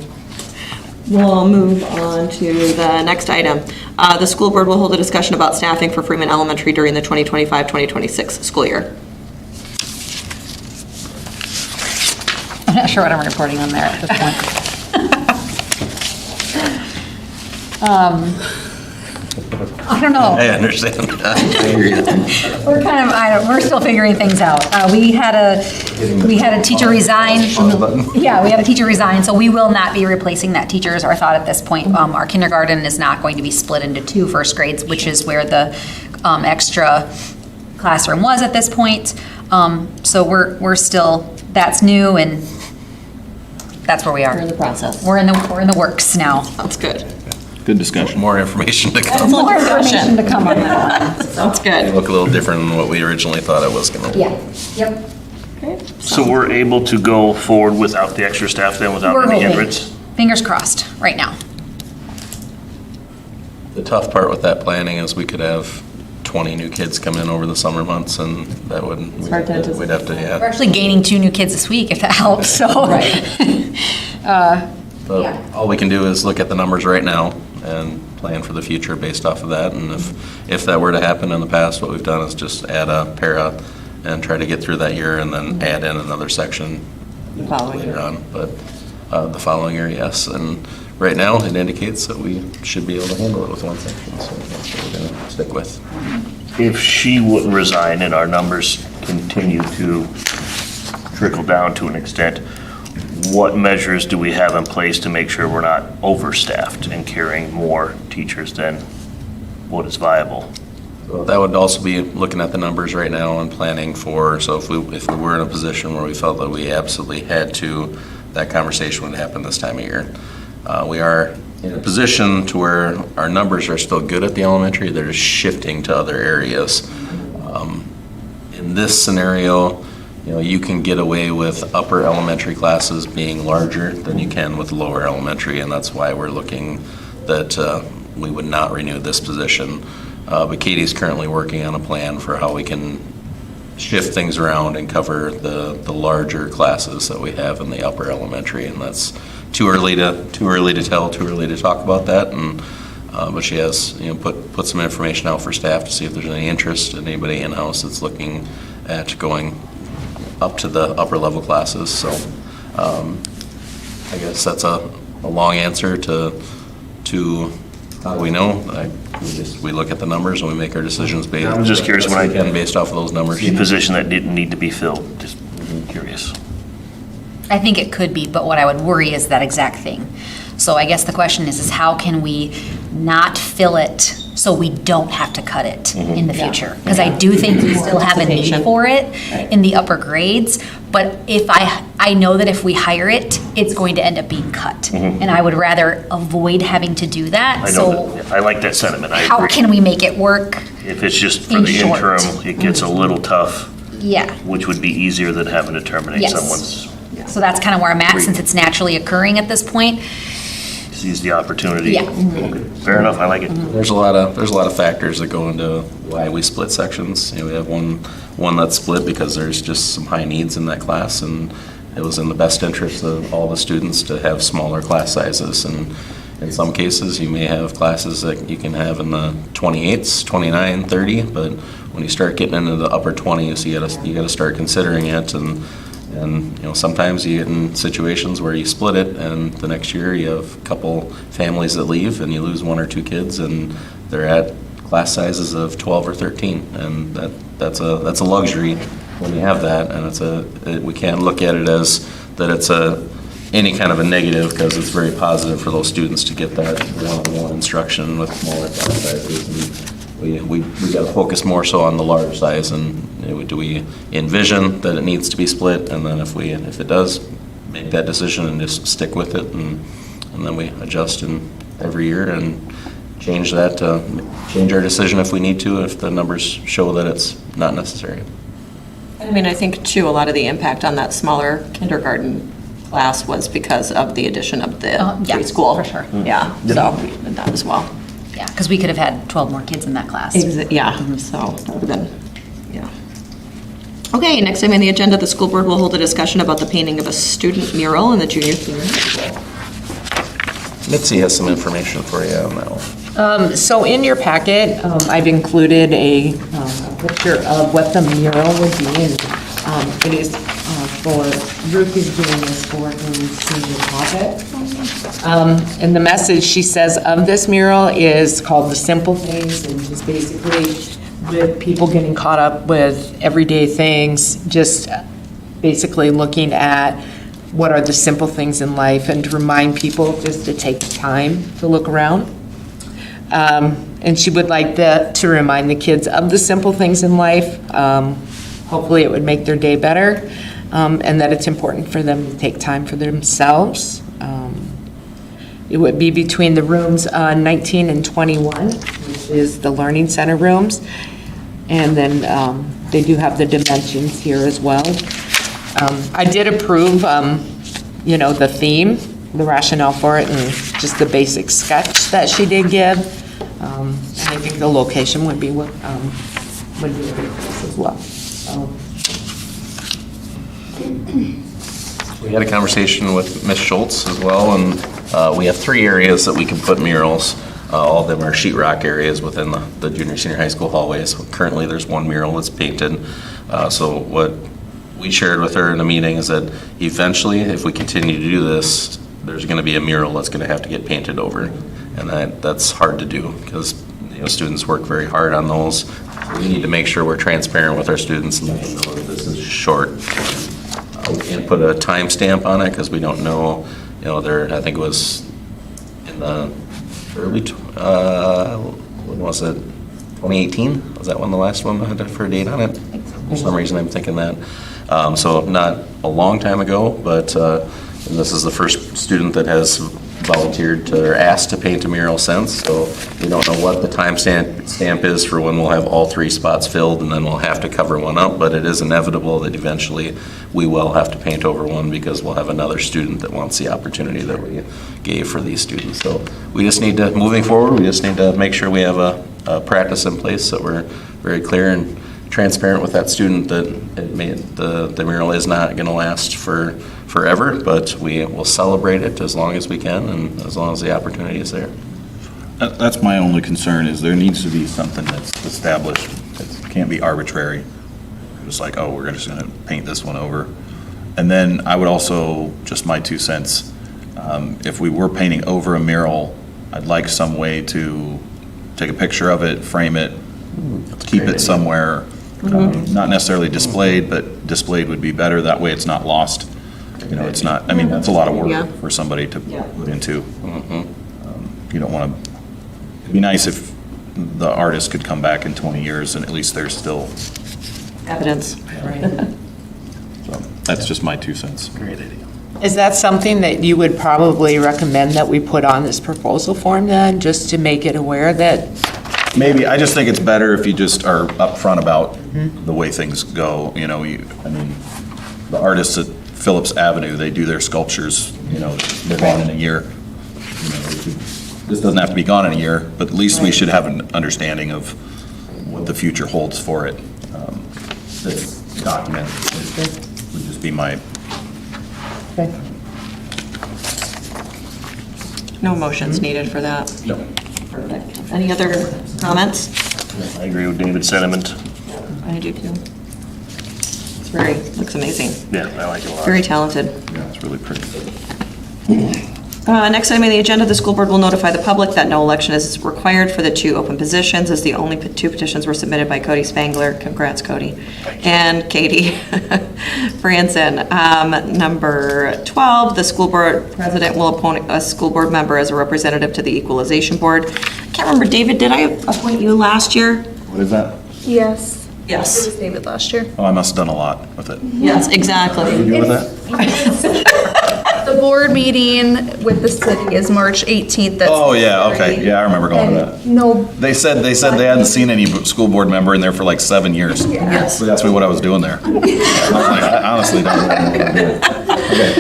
Speaker 1: We'll move on to the next item. The school board will hold a discussion about staffing for Freeman Elementary during the 2025-2026 school year.
Speaker 3: I'm not sure what I'm reporting on there at this point. I don't know.
Speaker 2: I understand.
Speaker 3: We're still figuring things out. We had a teacher resign. Yeah, we had a teacher resign, so we will not be replacing that teacher is our thought at this point. Our kindergarten is not going to be split into 2 first grades, which is where the extra classroom was at this point. So we're still, that's new and that's where we are.
Speaker 1: We're in the process.
Speaker 3: We're in the works now.
Speaker 1: Sounds good.
Speaker 2: Good discussion. More information to come.
Speaker 3: More information to come on that one.
Speaker 1: Sounds good.
Speaker 2: Look a little different than what we originally thought it was going to.
Speaker 3: Yeah, yep.
Speaker 11: So we're able to go forward without the extra staff then, without
Speaker 3: We're
Speaker 11: any
Speaker 3: hoping.
Speaker 11: hindrance?
Speaker 3: Fingers crossed right now.
Speaker 2: The tough part with that planning is we could have 20 new kids come in over the summer months, and that would,
Speaker 1: hard to
Speaker 2: we'd have to,
Speaker 3: We're
Speaker 2: yeah.
Speaker 3: actually gaining 2 new kids this week, if that helps, so.
Speaker 2: But all we can do is look at the numbers right now and plan for the future based off of that. And if that were to happen in the past, what we've done is just add a para and try to get through that year and then add in another section later on. But the following year, yes. And right now, it indicates that we should be able to handle it with 1 section. So that's what we're going to stick with.
Speaker 11: If she wouldn't resign and our numbers continue to trickle down to an extent, what measures do we have in place to make sure we're not overstaffed and carrying more teachers than what is viable?
Speaker 2: So that would also be looking at the numbers right now and planning for, so if we were in a position where we felt that we absolutely had to, that conversation would happen this time of year. We are in a position to where our numbers are still good at the elementary, they're just shifting to other areas. In this scenario, you can get away with upper elementary classes being larger than you can with lower elementary, and that's why we're looking that we would not renew this position. But Katie's currently working on a plan for how we can shift things around and cover the larger classes that we have in the upper elementary, and that's too early to tell, too early to talk about that. And But she has, put some information out for staff to see if there's any interest in anybody in-house that's looking at going up to the upper level classes. So I guess that's a long answer to how do we know? We look at the numbers and we make our decisions based.
Speaker 11: I'm just curious
Speaker 2: based off of those numbers.
Speaker 11: The position that didn't need to be filled, just curious.
Speaker 3: I think it could be, but what I would worry is that exact thing. So I guess the question is how can we not fill it so we don't have to cut it in the future? Because I do think we still have a need for it in the upper grades, but if I know that if we hire it, it's going to end up being cut. And I would rather avoid having to do that.
Speaker 11: I like that sentiment. I
Speaker 3: how
Speaker 11: agree.
Speaker 3: can we make it work?
Speaker 11: If it's just for
Speaker 3: in
Speaker 11: the
Speaker 3: short?
Speaker 11: interim, it gets a little tough,
Speaker 3: Yeah.
Speaker 11: which would be easier than having to terminate
Speaker 3: Yes.
Speaker 11: someone's.
Speaker 3: So that's kind of where I'm at, since it's naturally occurring at this point.
Speaker 11: Seize the opportunity.
Speaker 3: Yeah.
Speaker 11: Okay. Fair enough, I like it.
Speaker 2: There's a lot of factors that go into why we split sections. We have one that's split because there's just some high needs in that class, and it was in the best interest of all the students to have smaller class sizes. And in some cases, you may have classes that you can have in the 28s, 29, 30, but when you start getting into the upper 20s, you got to start considering it. And sometimes you get in situations where you split it, and the next year you have a couple families that leave, and you lose one or two kids, and they're at class sizes of 12 or 13, and that's a luxury when you have that, and we can't look at it as that it's any kind of a negative, because it's very positive for those students to get that one-on-one instruction with smaller class sizes. And we got to focus more so on the large size, and do we envision that it needs to be split, and then if it does, make that decision and just stick with it, and then we adjust every year and change our decision if we need to, if the numbers show that it's not necessary.
Speaker 1: I mean, I think too, a lot of the impact on that smaller kindergarten class was because of the addition of the preschool.
Speaker 3: For sure.
Speaker 1: Yeah, so we did that as well.
Speaker 3: Yeah, because we could have had 12 more kids in that class.
Speaker 1: Yeah, so that would have been, yeah. Okay, next time on the agenda, the school board will hold a discussion about the painting of a student mural in the junior senior high school.
Speaker 2: Mitzi has some information for you on that one.
Speaker 4: So in your packet, I've included a picture of what the mural would be, and it is for, Ruth is doing this for her senior project. And the message, she says, of this mural is called The Simple Things, and just basically with people getting caught up with everyday things, just basically looking at what are the simple things in life, and to remind people just to take the time to look around. And she would like to remind the kids of the simple things in life. Hopefully it would make their day better, and that it's important for them to take time for themselves. It would be between the rooms 19 and 21, which is the Learning Center rooms. And then they do have the dimensions here as well. I did approve, the theme, the rationale for it, and just the basic sketch that she did give. And I think the location would be a good place as well. So.
Speaker 2: We had a conversation with Ms. Schultz as well, and we have 3 areas that we can put murals. All of them are sheetrock areas within the junior senior high school hallways. Currently, there's 1 mural that's painted. So what we shared with her in the meeting is that eventually, if we continue to do this, there's going to be a mural that's going to have to get painted over, and that's hard to do because students work very hard on those. We need to make sure we're transparent with our students and let them know that this is short. We can't put a time stamp on it because we don't know, I think it was in the early, when was it, 2018? Was that one the last one that had for a date on it? For some reason I'm thinking that. So not a long time ago, but this is the first student that has volunteered or asked to paint a mural since, so we don't know what the time stamp is for when we'll have all 3 spots filled, and then we'll have to cover one up, but it is inevitable that eventually we will have to paint over one because we'll have another student that wants the opportunity that we gave for these students. So we just need to, moving forward, we just need to make sure we have a practice in place that we're very clear and transparent with that student that the mural is not going to last forever, but we will celebrate it as long as we can and as long as the opportunity is there.
Speaker 15: That's my only concern, is there needs to be something that's established. It can't be arbitrary. Just like, oh, we're just gonna paint this one over. And then I would also, just my 2 cents, if we were painting over a mural, I'd like some way to take a picture of it, frame it, keep it somewhere, not necessarily displayed, but displayed would be better. That way it's not lost. You know, it's not, I mean, that's a lot of
Speaker 1: Yeah.
Speaker 15: work for somebody to put into. You don't want to, it'd be nice if the artist could come back in 20 years and at least there's still,
Speaker 1: Evidence.
Speaker 15: so that's just my 2 cents.
Speaker 11: Great idea.
Speaker 4: Is that something that you would probably recommend that we put on this proposal form then, just to make it aware that?
Speaker 15: Maybe, I just think it's better if you just are upfront about the way things go, you know, I mean, the artists at Phillips Avenue, they do their sculptures, you know, they're gone in a year. You know, this doesn't have to be gone in a year, but at least we should have an understanding of what the future holds for it. That's documented, would just be my.
Speaker 1: No motions needed for that.
Speaker 15: No.
Speaker 1: Perfect. Any other comments?
Speaker 11: I agree with David's sentiment.
Speaker 1: I do too. It's very, looks amazing.
Speaker 11: Yeah, I like it a lot.
Speaker 1: Very talented.
Speaker 15: Yeah, it's really pretty.
Speaker 1: Next item on the agenda, the school board will notify the public that no election is required for the 2 open positions, as the only 2 petitions were submitted by Cody Spangler, congrats Cody, and Katie Franson. Number 12, the school board president will appoint a school board member as a representative to the equalization board. I can't remember, David, did I appoint you last year?
Speaker 15: What is that?
Speaker 5: Yes.
Speaker 1: Yes.
Speaker 5: It was David last year.
Speaker 15: Oh, I must have done a lot with it.
Speaker 1: Yes, exactly.
Speaker 15: What do you do with that?
Speaker 5: The board meeting with the city is March 18th. That's
Speaker 15: Oh, yeah, okay, yeah, I remember going to that.
Speaker 5: No,
Speaker 15: They said they hadn't seen any school board member in there for like 7 years.
Speaker 1: Yes.
Speaker 15: So that's what I was doing there. I was like, I honestly don't know what I'm doing. Okay.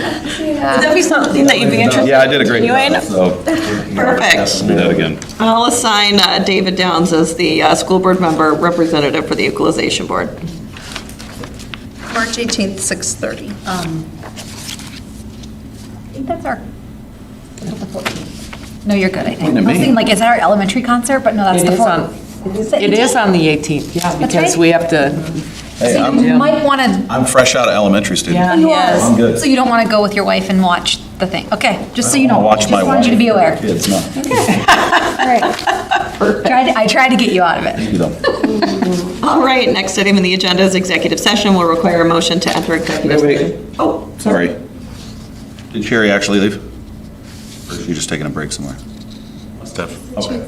Speaker 1: Would that be something that you'd be interested in?
Speaker 15: Yeah, I did a great
Speaker 1: continuing?
Speaker 15: job, so.
Speaker 1: Perfect.
Speaker 15: Let's do that again.
Speaker 1: I'll assign David Downs as the school board member representative for the equalization board.
Speaker 5: March 18th, 6:30.
Speaker 3: I think that's our. No, you're good, I think. I was thinking, like, is that our elementary concert? But no, that's the 4th.
Speaker 4: It is on the 18th, yeah,
Speaker 3: That's
Speaker 4: because
Speaker 3: right.
Speaker 4: we have to.
Speaker 15: Hey,
Speaker 3: So you might want to.
Speaker 15: I'm fresh out of elementary student.
Speaker 1: Yeah, he is.
Speaker 15: I'm good.
Speaker 3: So you don't want to go with your wife and watch the thing? Okay, just so you know.
Speaker 15: I'll watch my
Speaker 3: Just wanted you to be aware.
Speaker 15: Kids, no.
Speaker 3: All right. I tried to get you out of it.
Speaker 15: You don't.
Speaker 1: All right, next item on the agenda is executive session. Will require a motion to enter executive.
Speaker 15: Wait.
Speaker 1: Oh,
Speaker 15: Sorry. Did Sherry actually leave? Or is she just taking a break somewhere?
Speaker 2: Must have.
Speaker 15: Okay.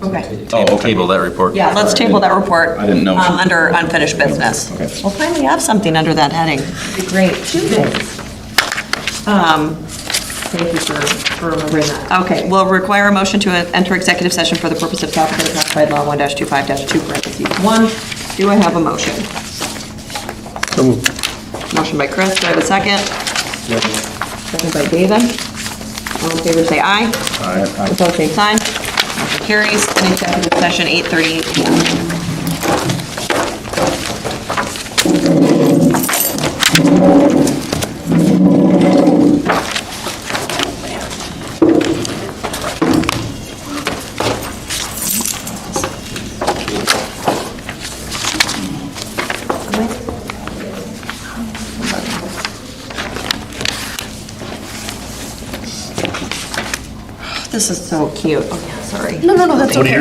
Speaker 1: okay.
Speaker 2: Table that report.
Speaker 1: Yeah, let's table that report.
Speaker 15: I didn't know.
Speaker 1: Under unfinished business.
Speaker 15: Okay.
Speaker 1: We'll finally have something under that heading. Be great. Thank you for remembering that. Okay, we'll require a motion to enter executive session for the purpose of South Dakota Classified Law 1-25-2 parentheses 1. Do I have a motion?
Speaker 12: So moved.
Speaker 1: Motion by Chris, do I have a second? Second by David. All in favor, say aye.
Speaker 15: Aye.
Speaker 1: Opposed, same sign. Motion carries. In executive session, 8:38 PM. This is so cute. Oh, yeah, sorry.
Speaker 5: No, that's okay.